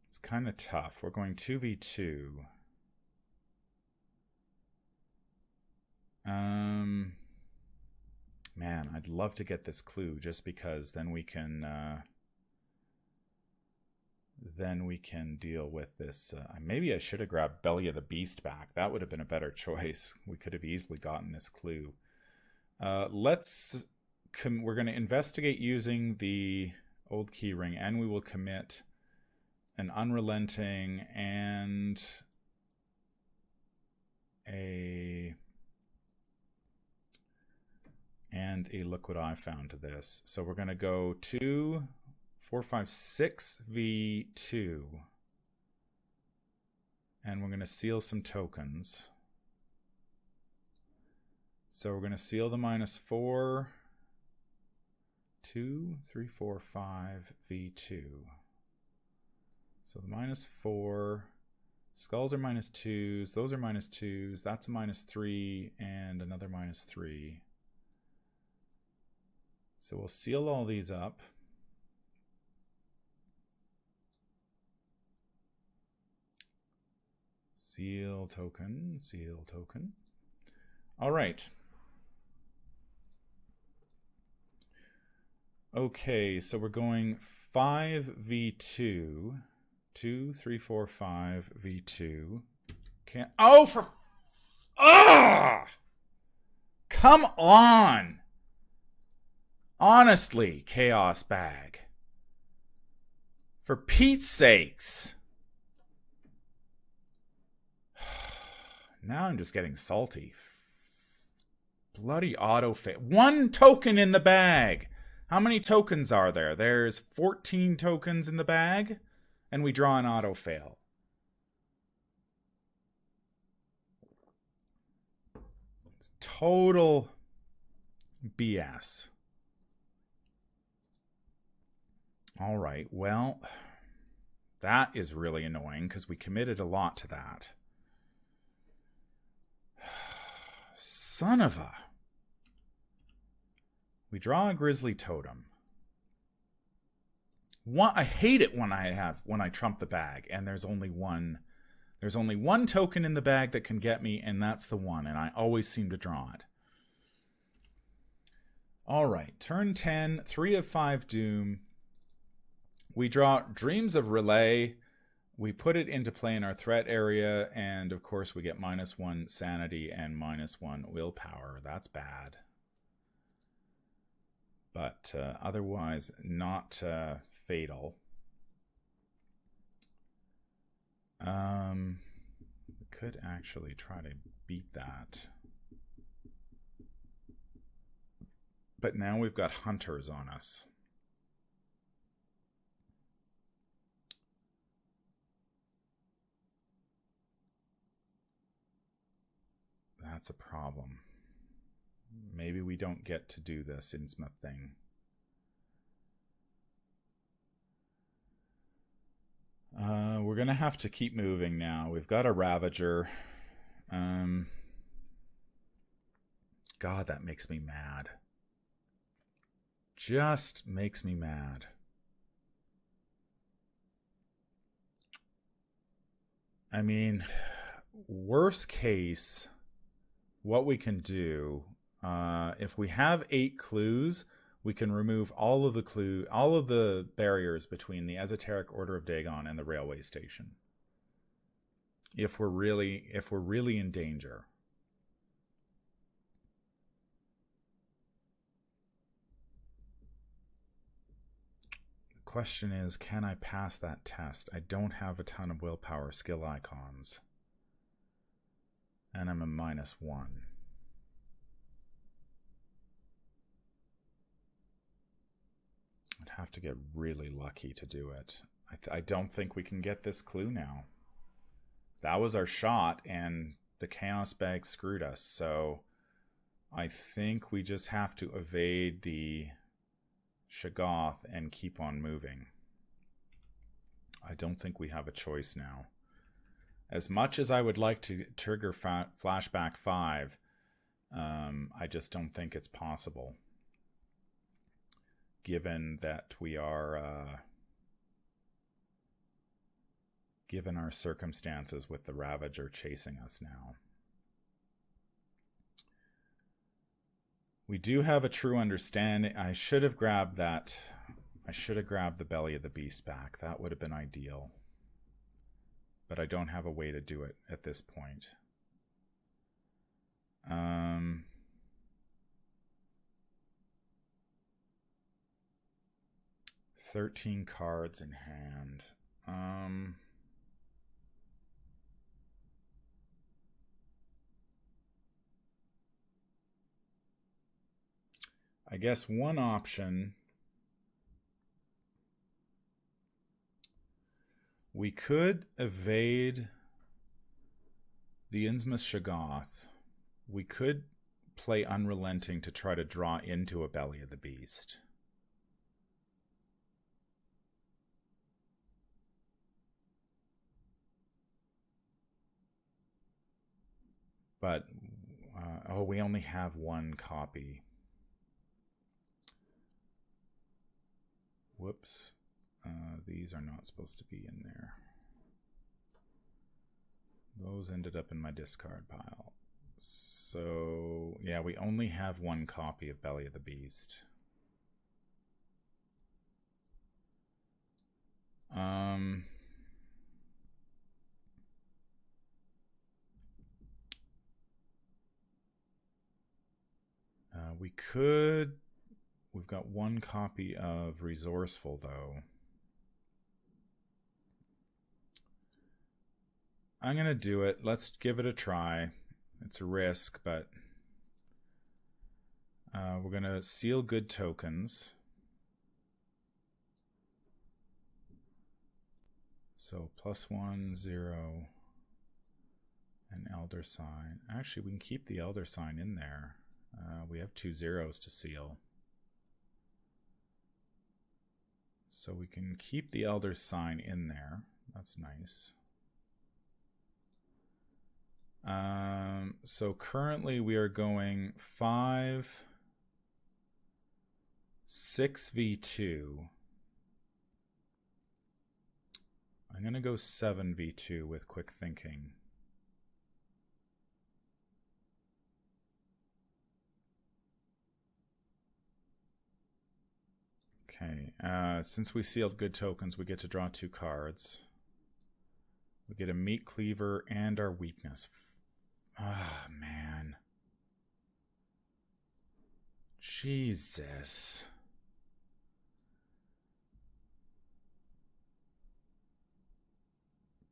It's kind of tough. We're going 2v2. Man, I'd love to get this clue just because then we can deal with this. Maybe I should have grabbed Belly of the Beast back. That would have been a better choice. We could have easily gotten this clue. We're going to investigate using the old key ring, and we will commit an Unrelenting and a Liquid Eye found to this. So we're going to go 2, 4, 5, 6 v2. And we're going to seal some tokens. So we're going to seal the -4, 2, 3, 4, 5 v2. So the -4, skulls are -2s, those are -2s, that's a -3, and another -3. So we'll seal all these up. Seal token, seal token. All right. Okay, so we're going 5v2. 2, 3, 4, 5 v2. Can't. Oh, for. Ah! Come on! Honestly, Chaos Bag. For Pete's sakes. Now I'm just getting salty. Bloody auto-fail. 1 token in the bag. How many tokens are there? There's 14 tokens in the bag, and we draw an auto-fail. It's total BS. All right, well, that is really annoying because we committed a lot to that. Son of a... We draw a Grizzly Totem. I hate it when I trump the bag and there's only one token in the bag that can get me, and that's the one, and I always seem to draw it. All right, turn 10, 3 of 5 Doom. We draw Dreams of Relay. We put it into play in our threat area, and of course we get -1 sanity and -1 willpower. That's bad. But otherwise not fatal. We could actually try to beat that. But now we've got hunters on us. That's a problem. Maybe we don't get to do this Innsmouth thing. We're going to have to keep moving now. We've got a Ravager. God, that makes me mad. Just makes me mad. I mean, worst case, what we can do, if we have 8 clues, we can remove all of the barriers between the Esoteric Order of Dagon and the railway station. If we're really in danger. The question is, can I pass that test? I don't have a ton of willpower skill icons. And I'm a -1. I'd have to get really lucky to do it. I don't think we can get this clue now. That was our shot, and the Chaos Bag screwed us. So I think we just have to evade the Chagoth and keep on moving. I don't think we have a choice now. As much as I would like to trigger Flashback 5, I just don't think it's possible. Given that we are, given our circumstances with the Ravager chasing us now. We do have a true understanding. I should have grabbed that. I should have grabbed the Belly of the Beast back. That would have been ideal. But I don't have a way to do it at this point. 13 cards in hand. I guess one option, we could evade the Innsmouth Chagoth. We could play Unrelenting to try to draw into a Belly of the Beast. But, we only have 1 copy. Whoops. These are not supposed to be in there. Those ended up in my discard pile. So, yeah, we only have 1 copy of Belly of the Beast. We've got 1 copy of Resourceful, though. I'm going to do it. Let's give it a try. It's a risk, but We're going to seal good tokens. So +1, 0, and Elder Sign. Actually, we can keep the Elder Sign in there. We have 2 zeros to seal. So we can keep the Elder Sign in there. That's nice. So currently we are going 5, 6v2. I'm going to go 7v2 with quick thinking. Okay, since we sealed good tokens, we get to draw 2 cards. We get a Meat Cleaver and our weakness. Ah, man. Jesus.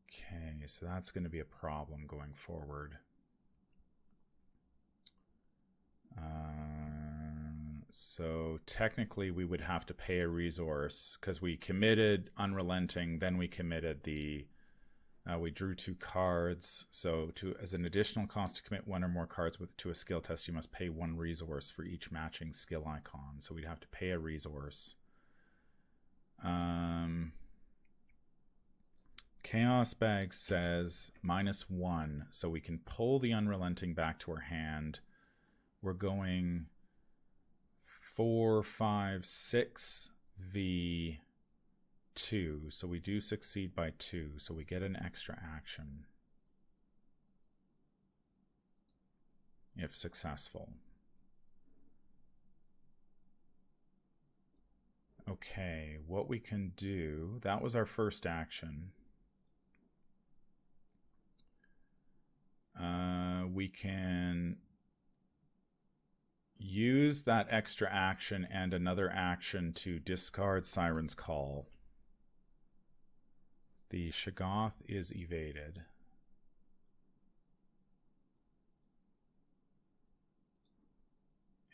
Okay, so that's going to be a problem going forward. So technically we would have to pay a resource because we committed Unrelenting, then we committed the we drew 2 cards. So as an additional cost to commit 1 or more cards to a skill test, you must pay 1 resource for each matching skill icon. So we'd have to pay a resource. Chaos Bag says -1, so we can pull the Unrelenting back to our hand. We're going 4, 5, 6 v2, so we do succeed by 2, so we get an extra action if successful. Okay, what we can do, that was our first action. We can use that extra action and another action to discard Siren's Call. The Chagoth is evaded.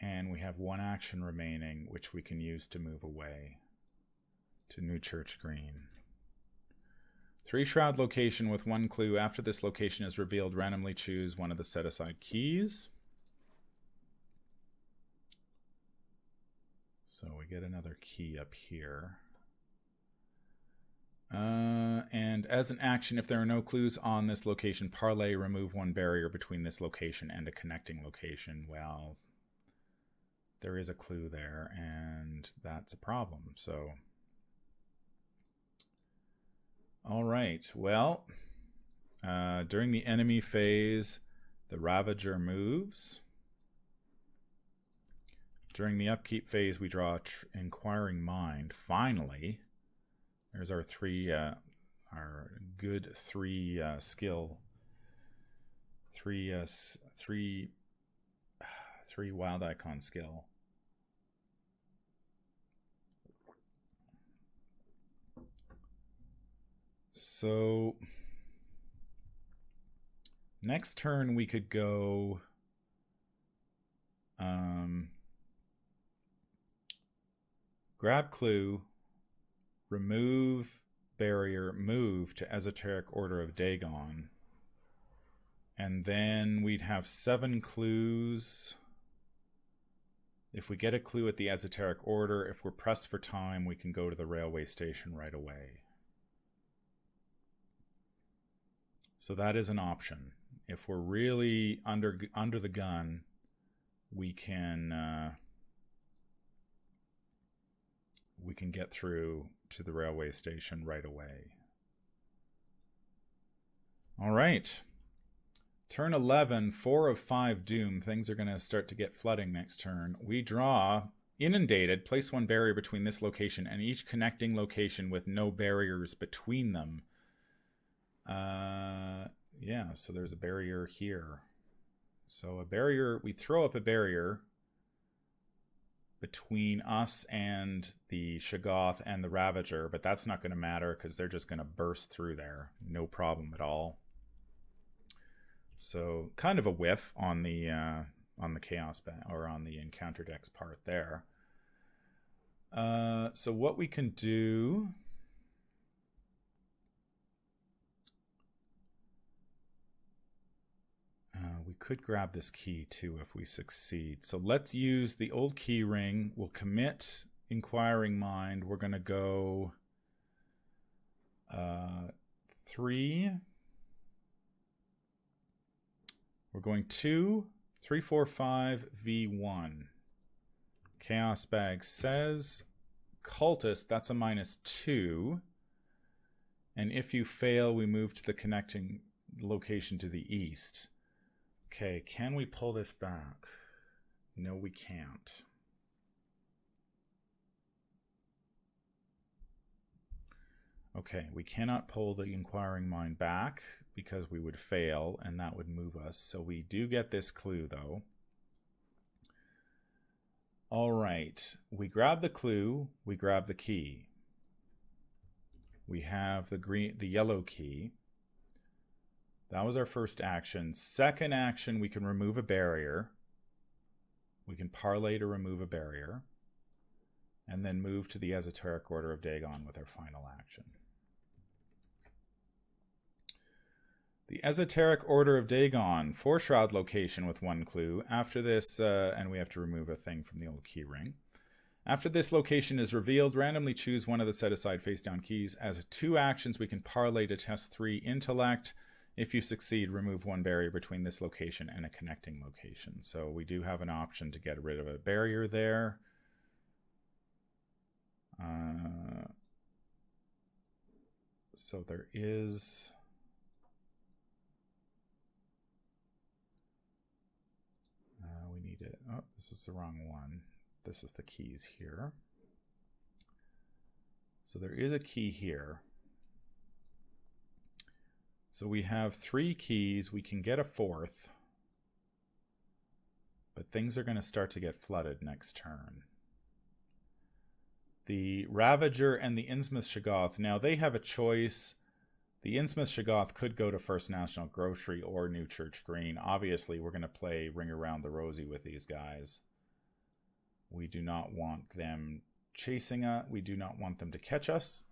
And we have 1 action remaining, which we can use to move away to New Church Green. 3 shroud location with 1 clue. After this location is revealed, randomly choose one of the set-aside keys. So we get another key up here. And as an action, if there are no clues on this location, parlay, remove 1 barrier between this location and a connecting location. Well, there is a clue there, and that's a problem. So, all right. Well, during the enemy phase, the Ravager moves. During the upkeep phase, we draw Inquiring Mind. Finally, there's our 3, our good 3 skill, 3 wild icon skill. So next turn we could go grab clue, remove barrier, move to Esoteric Order of Dagon, and then we'd have 7 clues. If we get a clue at the Esoteric Order, if we're pressed for time, we can go to the railway station right away. So that is an option. If we're really under the gun, we can get through to the railway station right away. All right. Turn 11, 4 of 5 doom. Things are going to start to get flooding next turn. We draw Inundated. Place 1 barrier between this location and each connecting location with no barriers between them. Yeah, so there's a barrier here. So a barrier, we throw up a barrier between us and the Chagoth and the Ravager, but that's not going to matter because they're just going to burst through there. No problem at all. So kind of a whiff on the on the chaos or on the encounter decks part there. So what we can do, we could grab this key too if we succeed. So let's use the old key ring. We'll commit Inquiring Mind. We're going to go 3. We're going 2, 3, 4, 5, V1. Chaos Bag says Cultist, that's a -2. And if you fail, we move to the connecting location to the east. Okay, can we pull this back? No, we can't. Okay, we cannot pull the Inquiring Mind back because we would fail and that would move us. So we do get this clue though. All right, we grab the clue, we grab the key. We have the yellow key. That was our first action. Second action, we can remove a barrier. We can parlay to remove a barrier. And then move to the Esoteric Order of Dagon with our final action. The Esoteric Order of Dagon, 4 shroud location with 1 clue. After this, and we have to remove a thing from the old key ring. After this location is revealed, randomly choose one of the set-aside face-down keys. As 2 actions, we can parlay to test 3 intellect. If you succeed, remove 1 barrier between this location and a connecting location. So we do have an option to get rid of a barrier there. So there is... we need it. Oh, this is the wrong one. This is the keys here. So there is a key here. So we have 3 keys. We can get a 4th. But things are going to start to get flooded next turn. The Ravager and the Innsmouth Chagoth. Now they have a choice. The Innsmouth Chagoth could go to First National Grocery or New Church Green. Obviously, we're going to play Ring Around the Rosie with these guys. We do not want them chasing us. We do not want them to catch us.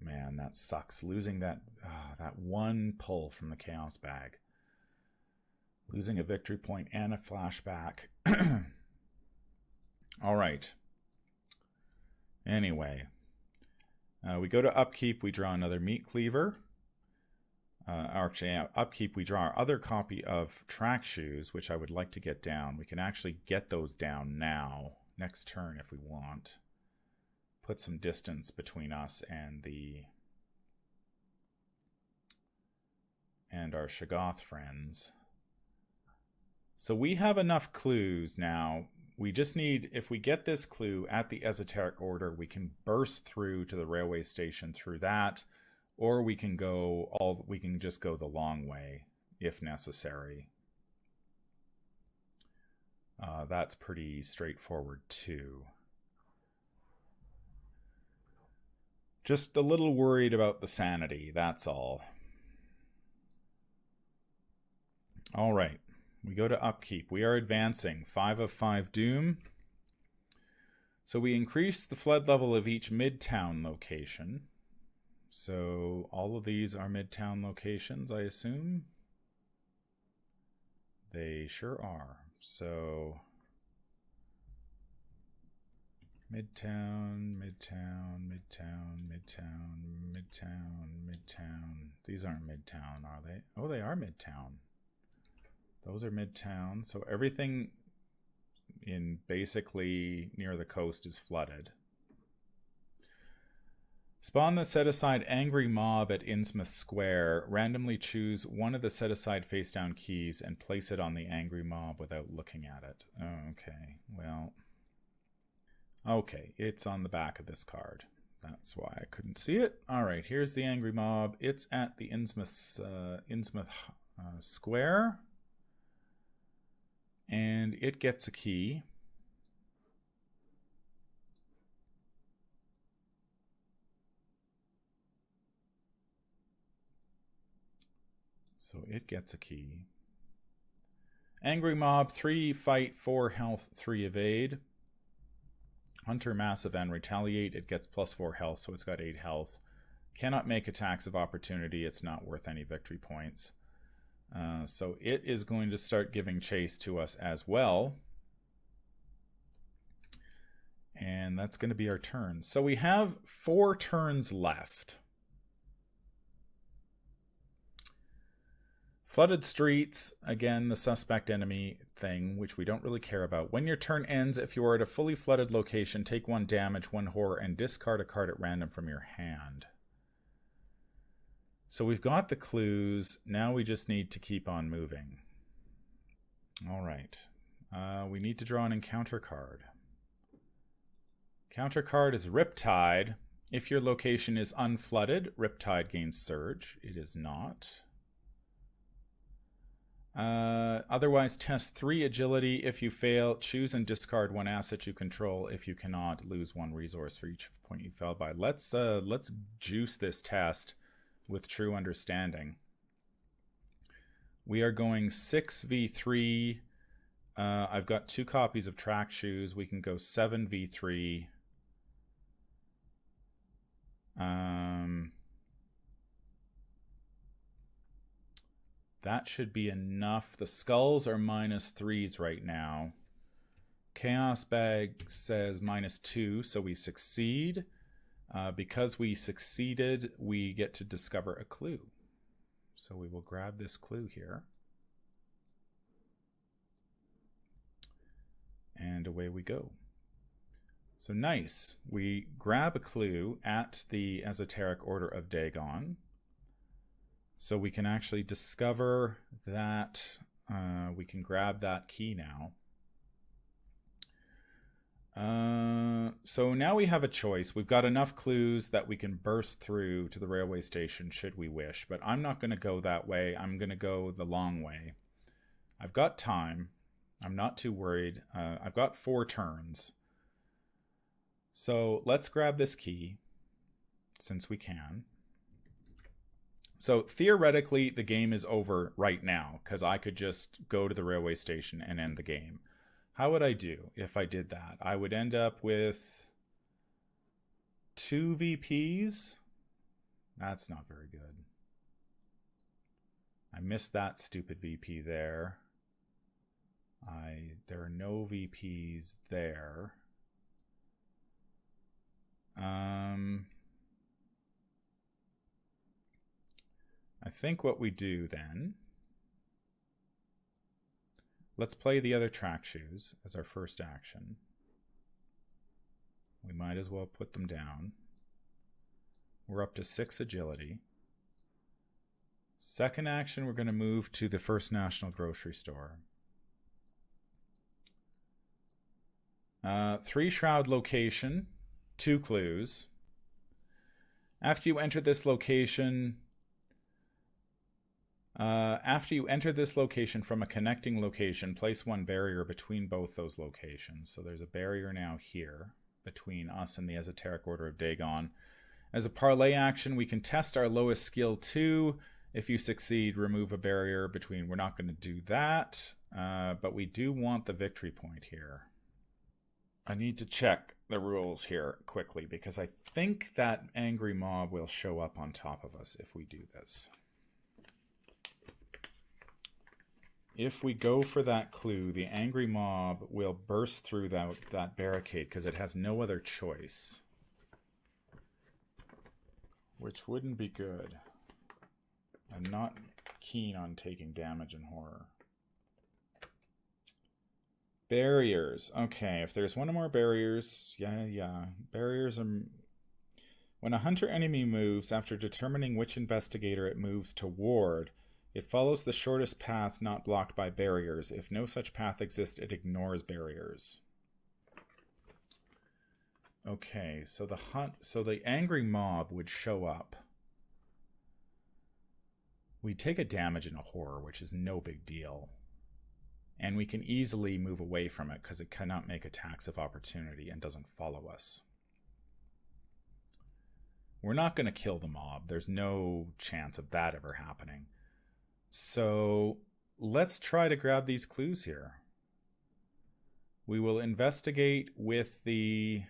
Man, that sucks. Losing that that 1 pull from the Chaos Bag. Losing a victory point and a flashback. All right. Anyway, we go to Upkeep. We draw another Meat Cleaver. Actually, Upkeep, we draw our other copy of Track Shoes, which I would like to get down. We can actually get those down now, next turn if we want. Put some distance between us and our Chagoth friends. So we have enough clues now. We just need, if we get this clue at the Esoteric Order, we can burst through to the railway station through that, or we can just go the long way if necessary. That's pretty straightforward too. Just a little worried about the sanity, that's all. All right. We go to Upkeep. We are advancing. 5 of 5 Doom. So we increase the flood level of each Midtown location. So all of these are Midtown locations, I assume. They sure are. So Midtown, Midtown, Midtown, Midtown, Midtown, Midtown. These aren't Midtown, are they? Oh, they are Midtown. Those are Midtown. So everything in basically near the coast is flooded. Spawn the set-aside Angry Mob at Innsmouth Square. Randomly choose one of the set-aside face-down keys and place it on the Angry Mob without looking at it. Oh, okay, well... Okay, it's on the back of this card. That's why I couldn't see it. All right, here's the Angry Mob. It's at the Innsmouth Square. And it gets a key. So it gets a key. Angry Mob, 3 fight, 4 health, 3 evade. Hunter, Massive, and Retaliate. It gets +4 health, so it's got 8 health. Cannot make attacks of opportunity. It's not worth any victory points. So it is going to start giving chase to us as well. And that's going to be our turn. So we have 4 turns left. Flooded Streets, again, the suspect enemy thing, which we don't really care about. When your turn ends, if you are at a fully flooded location, take 1 damage, 1 horror, and discard a card at random from your hand. So we've got the clues. Now we just need to keep on moving. All right. We need to draw an encounter card. Counter card is Riptide. If your location is unflooded, Riptide gains Surge. It is not. Otherwise, test 3 agility. If you fail, choose and discard 1 asset you control. If you cannot, lose 1 resource for each point you fell by. Let's juice this test with true understanding. We are going 6v3. I've got 2 copies of track shoes. We can go 7v3. That should be enough. The skulls are -3s right now. Chaos Bag says -2, so we succeed. Because we succeeded, we get to discover a clue. So we will grab this clue here. And away we go. So nice. We grab a clue at the Esoteric Order of Dagon. So we can actually discover that we can grab that key now. So now we have a choice. We've got enough clues that we can burst through to the railway station should we wish. But I'm not going to go that way. I'm going to go the long way. I've got time. I'm not too worried. I've got 4 turns. So let's grab this key since we can. So theoretically, the game is over right now because I could just go to the railway station and end the game. How would I do if I did that? I would end up with 2 VPs. That's not very good. I missed that stupid VP there. There are no VPs there. I think what we do then, let's play the other track shoes as our first action. We might as well put them down. We're up to 6 agility. Second action, we're going to move to the First National Grocery Store. 3 Shroud location, 2 clues. After you enter this location, from a connecting location, place 1 barrier between both those locations. So there's a barrier now here between us and the Esoteric Order of Dagon. As a parlay action, we can test our lowest skill 2. If you succeed, remove a barrier between. We're not going to do that, but we do want the victory point here. I need to check the rules here quickly because I think that Angry Mob will show up on top of us if we do this. If we go for that clue, the Angry Mob will burst through that barricade because it has no other choice. Which wouldn't be good. I'm not keen on taking damage and horror. Barriers. Okay, if there's 1 or more barriers, yeah. Barriers are... When a hunter enemy moves, after determining which investigator it moves toward, it follows the shortest path not blocked by barriers. If no such path exists, it ignores barriers. Okay, so the Angry Mob would show up. We take a damage and a horror, which is no big deal. And we can easily move away from it because it cannot make attacks of opportunity and doesn't follow us. We're not going to kill the mob. There's no chance of that ever happening. So let's try to grab these clues here. We will investigate with the...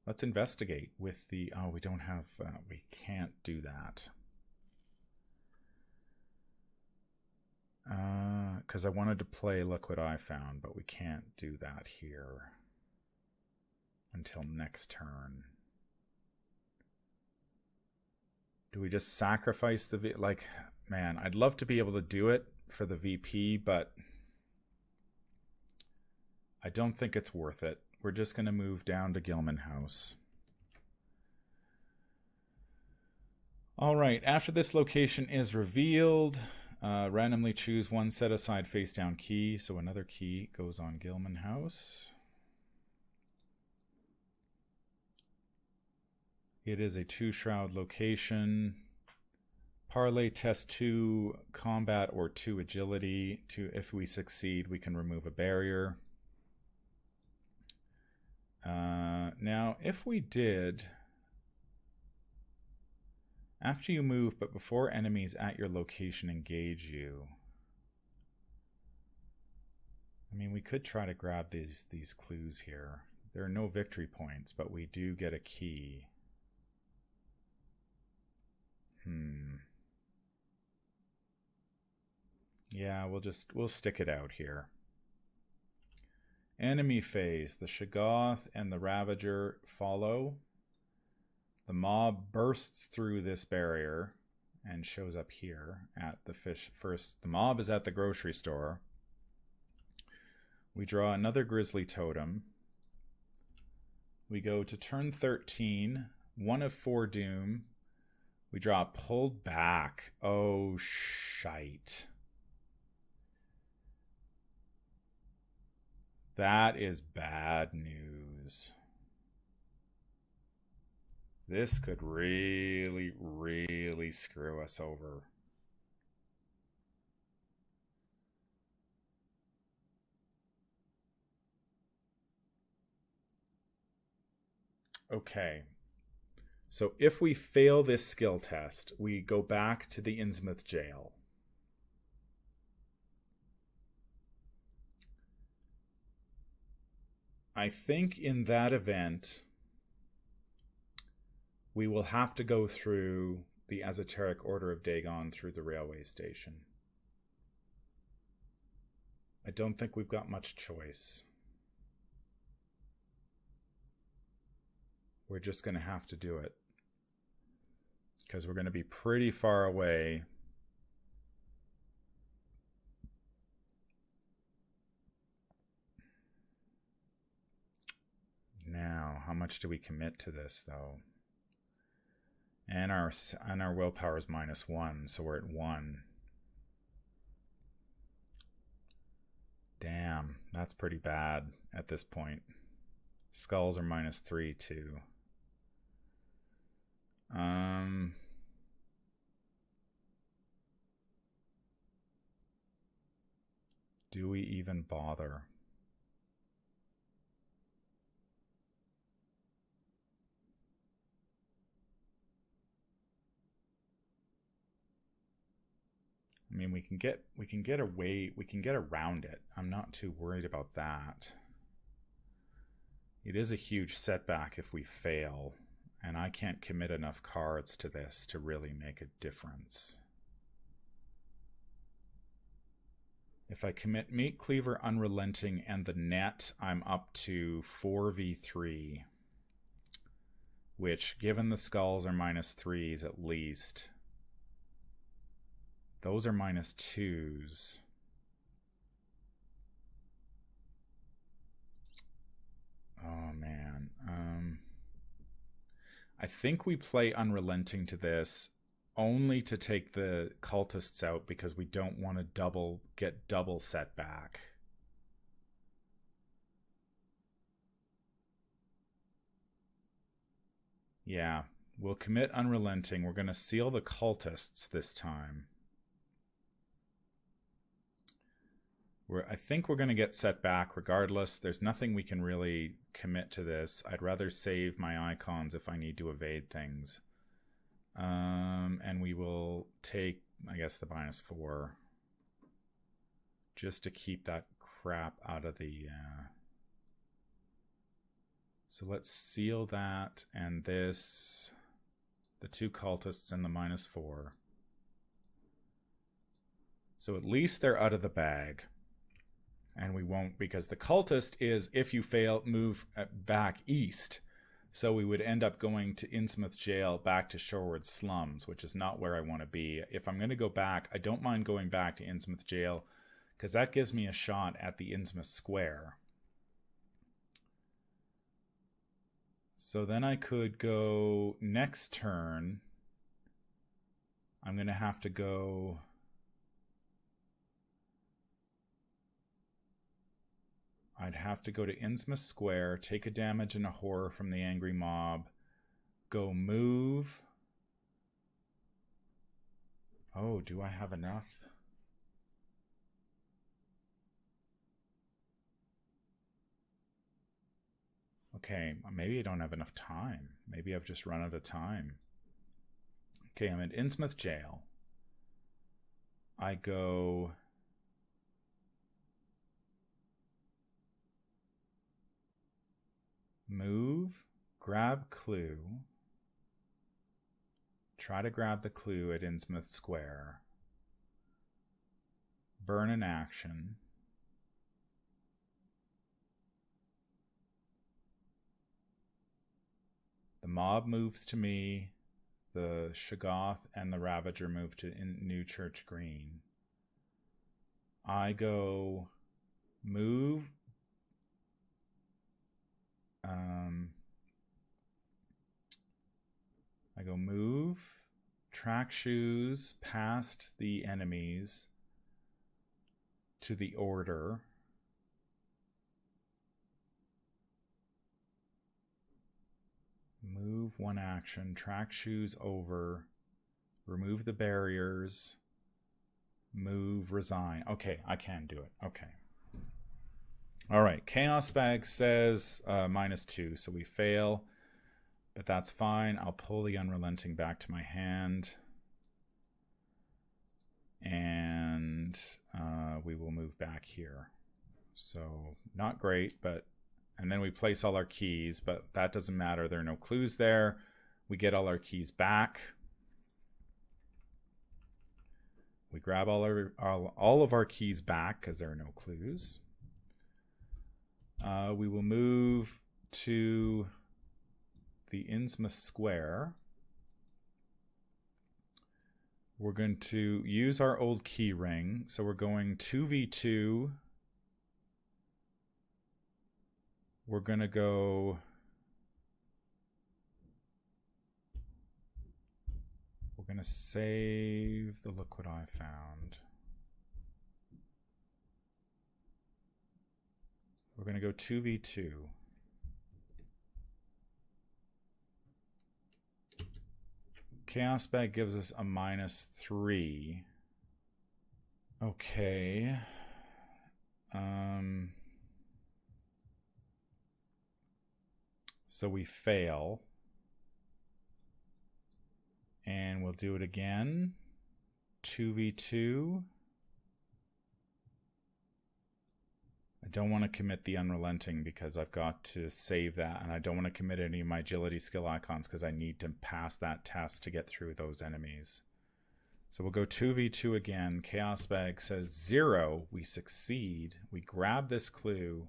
Let's investigate with the... Oh, we don't have... we can't do that. Because I wanted to play Look What I Found, but we can't do that here until next turn. Do we just sacrifice the... Like, man, I'd love to be able to do it for the VP, but I don't think it's worth it. We're just going to move down to Gilman House. All right, after this location is revealed, randomly choose one set-aside face-down key, so another key goes on Gilman House. It is a 2-shroud location. Parlay test 2 combat or 2 agility. If we succeed, we can remove a barrier. Now, if we did, after you move, but before enemies at your location engage you. I mean, we could try to grab these clues here. There are no victory points, but we do get a key. Yeah, we'll stick it out here. Enemy phase. The Chagoth and the Ravager follow. The mob bursts through this barrier and shows up here at the fish. First, the mob is at the grocery store. We draw another Grizzly Totem. We go to turn 13. 1 of 4 Doom. We draw Pulled Back. Oh, shite. That is bad news. This could really, really screw us over. Okay. So if we fail this skill test, we go back to the Innsmouth jail. I think in that event, we will have to go through the Esoteric Order of Dagon through the railway station. I don't think we've got much choice. We're just going to have to do it. Because we're going to be pretty far away. Now, how much do we commit to this, though? And our willpower is -1, so we're at 1. Damn, that's pretty bad at this point. Skulls are -3 too. Do we even bother? I mean, we can get around it. I'm not too worried about that. It is a huge setback if we fail, and I can't commit enough cards to this to really make a difference. If I commit Meat Cleaver, Unrelenting, and the net, I'm up to 4v3, which, given the skulls are -3s at least, those are -2s. Oh, man. I think we play Unrelenting to this only to take the cultists out because we don't want to get double setback. Yeah, we'll commit Unrelenting. We're going to seal the cultists this time. I think we're going to get set back regardless. There's nothing we can really commit to this. I'd rather save my icons if I need to evade things. And we will take, I guess, the -4 just to keep that crap out of the... So let's seal that and this, the 2 cultists and the -4. So at least they're out of the bag. And we won't, because the cultist is, if you fail, move back east. So we would end up going to Innsmouth Jail, back to Shorewood Slums, which is not where I want to be. If I'm going to go back, I don't mind going back to Innsmouth Jail, because that gives me a shot at the Innsmouth Square. So then I could go next turn. I'm going to have to go... I'd have to go to Innsmouth Square, take a damage and a horror from the angry mob, go move. Oh, do I have enough? Okay, maybe I don't have enough time. Maybe I've just run out of time. Okay, I'm at Innsmouth Jail. I go... Move, grab clue, try to grab the clue at Innsmouth Square, burn an action, the mob moves to me, the Chagoth and the Ravager move to New Church Green. I go move... I go move, track shoes past the enemies to the order. Move 1 action, track shoes over, remove the barriers, move, resign. Okay, I can do it. Okay. All right, Chaos Bag says -2, so we fail, but that's fine. I'll pull the Unrelenting back to my hand, and we will move back here. So not great, but... And then we place all our keys, but that doesn't matter. There are no clues there. We get all our keys back. We grab all of our keys back because there are no clues. We will move to the Innsmouth Square. We're going to use our old key ring. So we're going 2v2. We're going to go... We're going to save the Look What I Found. We're going to go 2v2. Chaos Bag gives us a -3. Okay. So we fail. And we'll do it again. 2v2. I don't want to commit the Unrelenting because I've got to save that, and I don't want to commit any of my agility skill icons because I need to pass that test to get through those enemies. So we'll go 2v2 again. Chaos Bag says 0. We succeed. We grab this clue.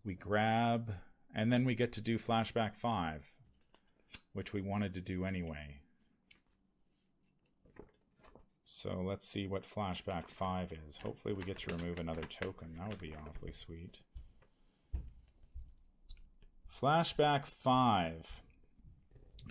We grab, and then we get to do Flashback 5, which we wanted to do anyway. So let's see what Flashback 5 is. Hopefully we get to remove another token. That would be awfully sweet. Flashback 5.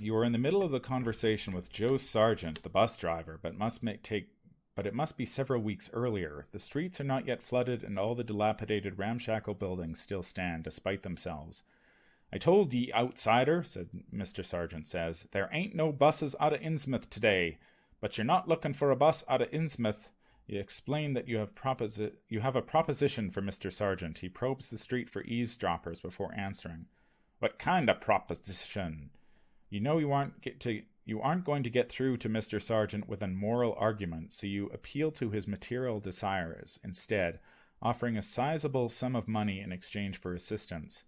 You are in the middle of the conversation with Joe Sargent, the bus driver, but it must be several weeks earlier. The streets are not yet flooded, and all the dilapidated ramshackle buildings still stand, despite themselves. I told ye, outsider, said Mr. Sargent says, there ain't no buses out of Innsmouth today. But you're not looking for a bus out of Innsmouth. You explain that you have a proposition for Mr. Sargent. He probes the street for eavesdroppers before answering. What kind of proposition? You know you You aren't going to get through to Mr. Sergeant with a moral argument, so you appeal to his material desires instead, offering a sizable sum of money in exchange for assistance.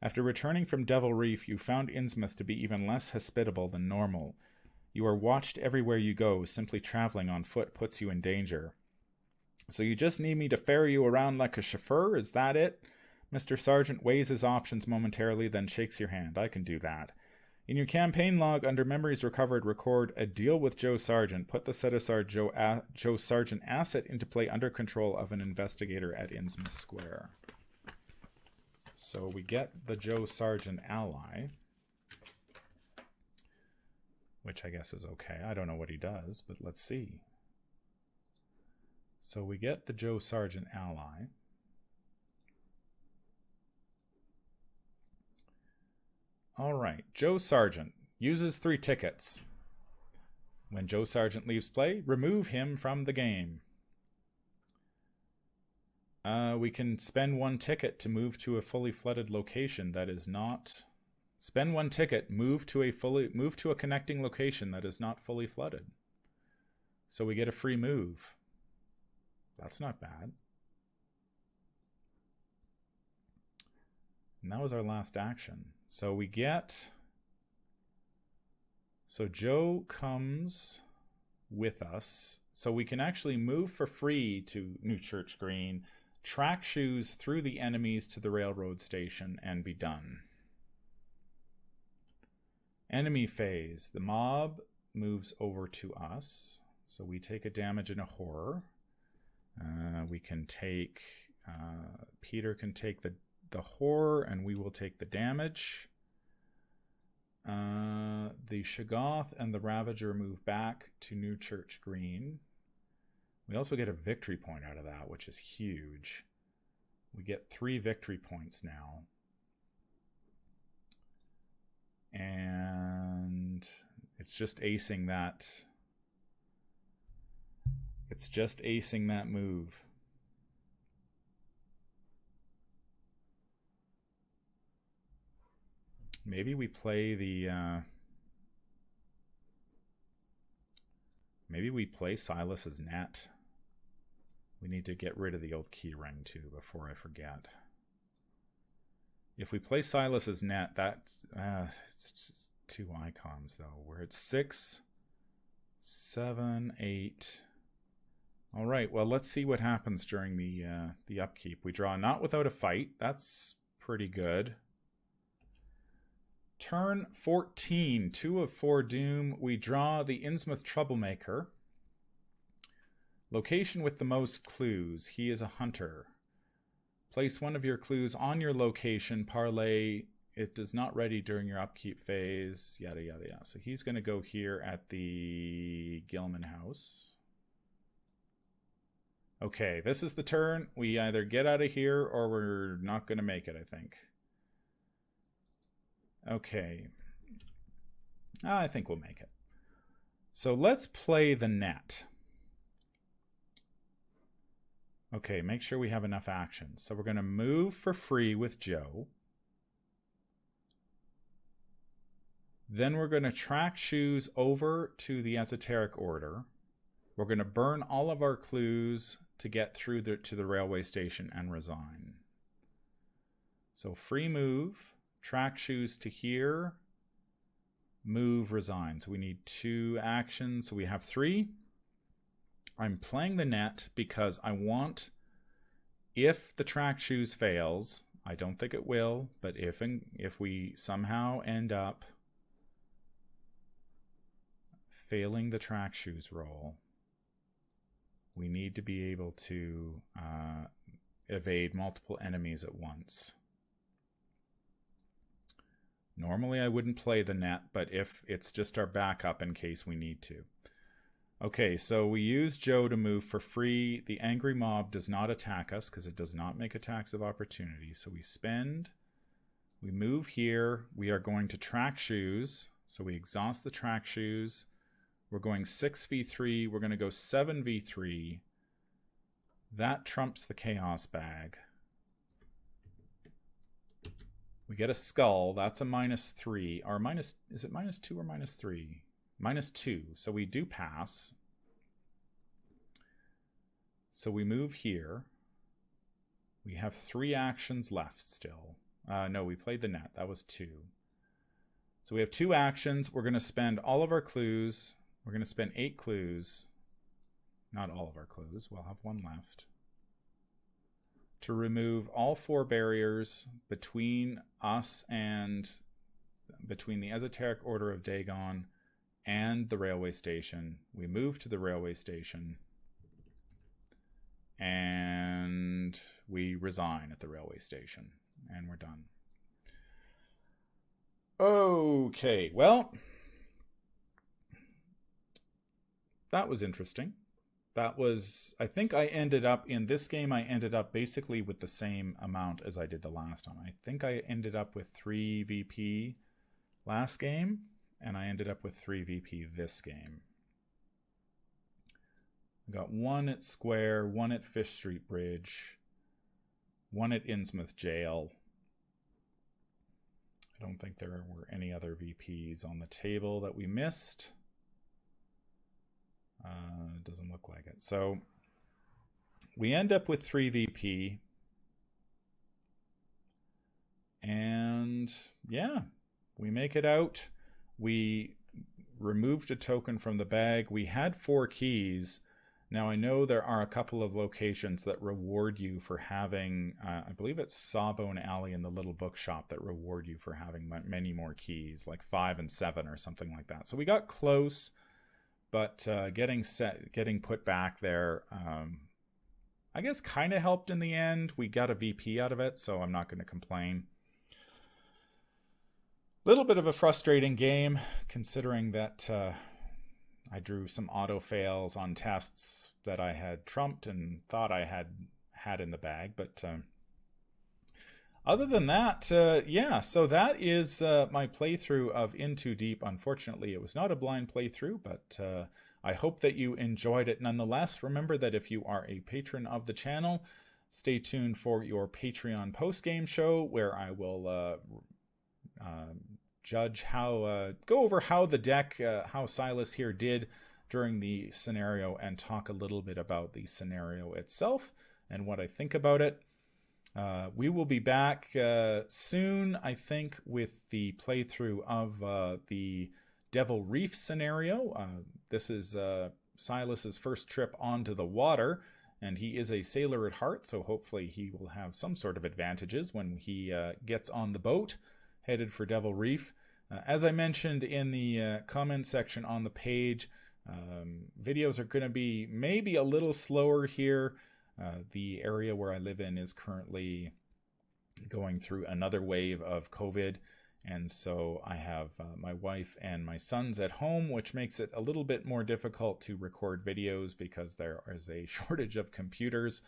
After returning from Devil Reef, you found Innsmouth to be even less hospitable than normal. You are watched everywhere you go. Simply traveling on foot puts you in danger. So you just need me to ferry you around like a chauffeur? Is that it? Mr. Sergeant weighs his options momentarily, then shakes your hand. I can do that. In your campaign log, under Memories Recovered, record a deal with Joe Sargent. Put the set-aside Joe Sargent asset into play under control of an investigator at Innsmouth Square. So we get the Joe Sargent ally, which I guess is okay. I don't know what he does, but let's see. So we get the Joe Sargent ally. All right, Joe Sargent uses 3 tickets. When Joe Sargent leaves play, remove him from the game. We can spend 1 ticket to move to a fully flooded location that is not. Spend 1 ticket, move to a connecting location that is not fully flooded. So we get a free move. That's not bad. And that was our last action. So we get. So Joe comes with us. So we can actually move for free to New Church Green, track shoes through the enemies to the railroad station, and be done. Enemy phase. The mob moves over to us. So we take a damage and a horror. We can take. Peter can take the horror, and we will take the damage. The Chagoth and the Ravager move back to New Church Green. We also get a victory point out of that, which is huge. We get 3 victory points now. And it's just acing that. It's just acing that move. Maybe we play the. Maybe we play Silas's net. We need to get rid of the old key ring too before I forget. If we play Silas's net, that's it's just 2 icons though. Where it's 6, 7, 8. All right. Well, let's see what happens during the upkeep. We draw Not Without a Fight. That's pretty good. Turn 14, 2 of 4 doom. We draw the Innsmouth Troublemaker. Location with the most clues. He is a hunter. Place one of your clues on your location. Parlay. It does not ready during your upkeep phase. Yada, yada, yada. So he's going to go here at the Gilman house. Okay, this is the turn. We either get out of here or we're not going to make it, I think. Okay. I think we'll make it. So let's play the net. Okay, make sure we have enough action. So we're going to move for free with Joe. Then we're going to track shoes over to the Esoteric Order. We're going to burn all of our clues to get through to the railway station and resign. So free move, track shoes to here, move, resign. So we need 2 actions. So we have 3. I'm playing the net because I want, if the track shoes fails, I don't think it will, but if we somehow end up failing the track shoes roll, we need to be able to evade multiple enemies at once. Normally I wouldn't play the net, but if it's just our backup in case we need to. Okay, so we use Joe to move for free. The angry mob does not attack us because it does not make attacks of opportunity. So we spend, we move here. We are going to track shoes. So we exhaust the track shoes. We're going 6v3. We're going to go 7v3. That trumps the chaos bag. We get a skull. That's a -3. Our minus, is it -2 or -3? -2. So we do pass. So we move here. We have 3 actions left still. No, we played the net. That was 2. So we have 2 actions. We're going to spend all of our clues. We're going to spend 8 clues. Not all of our clues. We'll have 1 left. To remove all 4 barriers between us and between the Esoteric Order of Dagon and the railway station. We move to the railway station. And we resign at the railway station. And we're done. Okay, well, that was interesting. That was, I think I ended up, in this game, I ended up basically with the same amount as I did the last time. I think I ended up with 3 VP last game, and I ended up with 3 VP this game. I got 1 at Square, 1 at Fish Street Bridge, 1 at Innsmouth Jail. I don't think there were any other VPs on the table that we missed. Doesn't look like it. So we end up with 3 VP. And yeah, we make it out. We removed a token from the bag. We had 4 keys. Now I know there are a couple of locations that reward you for having, I believe it's Sawbone Alley and the Little Bookshop that reward you for having many more keys, like 5 and 7 or something like that. So we got close. But getting put back there, I guess kind of helped in the end. We got a VP out of it, so I'm not going to complain. Little bit of a frustrating game, considering that I drew some auto fails on tests that I had trumped and thought I had in the bag. But other than that, yeah, so that is my playthrough of In Too Deep. Unfortunately, it was not a blind playthrough, but I hope that you enjoyed it nonetheless. Remember that if you are a patron of the channel, stay tuned for your Patreon post-game show, where I will go over how the deck, how Silas here did during the scenario, and talk a little bit about the scenario itself and what I think about it. We will be back soon, I think, with the playthrough of the Devil Reef scenario. This is Silas's first trip onto the water, and he is a sailor at heart, so hopefully he will have some sort of advantages when he gets on the boat headed for Devil Reef. As I mentioned in the comment section on the page, videos are going to be maybe a little slower here. The area where I live in is currently going through another wave of COVID, and so I have my wife and my sons at home, which makes it a little bit more difficult to record videos because there is a shortage of computers,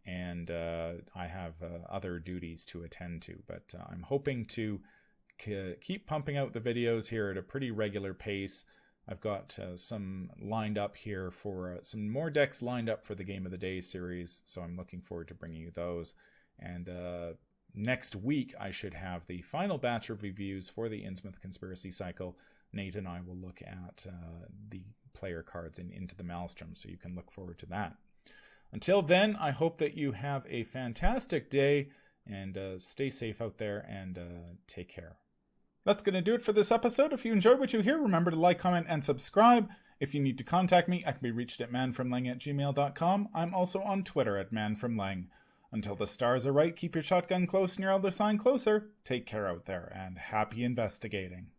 and I have other duties to attend to. But I'm hoping to keep pumping out the videos here at a pretty regular pace. I've got some lined up here for some more decks lined up for the Game of the Day series, so I'm looking forward to bringing you those. And next week, I should have the final batch of reviews for the Innsmouth Conspiracy Cycle. Nate and I will look at the player cards in Into the Maelstrom, so you can look forward to that. Until then, I hope that you have a fantastic day, and stay safe out there, and take care. That's going to do it for this episode. If you enjoyed what you hear, remember to like, comment, and subscribe. If you need to contact me, I can be reached at manfromlang@gmail.com. I'm also on Twitter at manfromlang. Until the stars are right, keep your shotgun close and your elder sign closer. Take care out there, and happy investigating.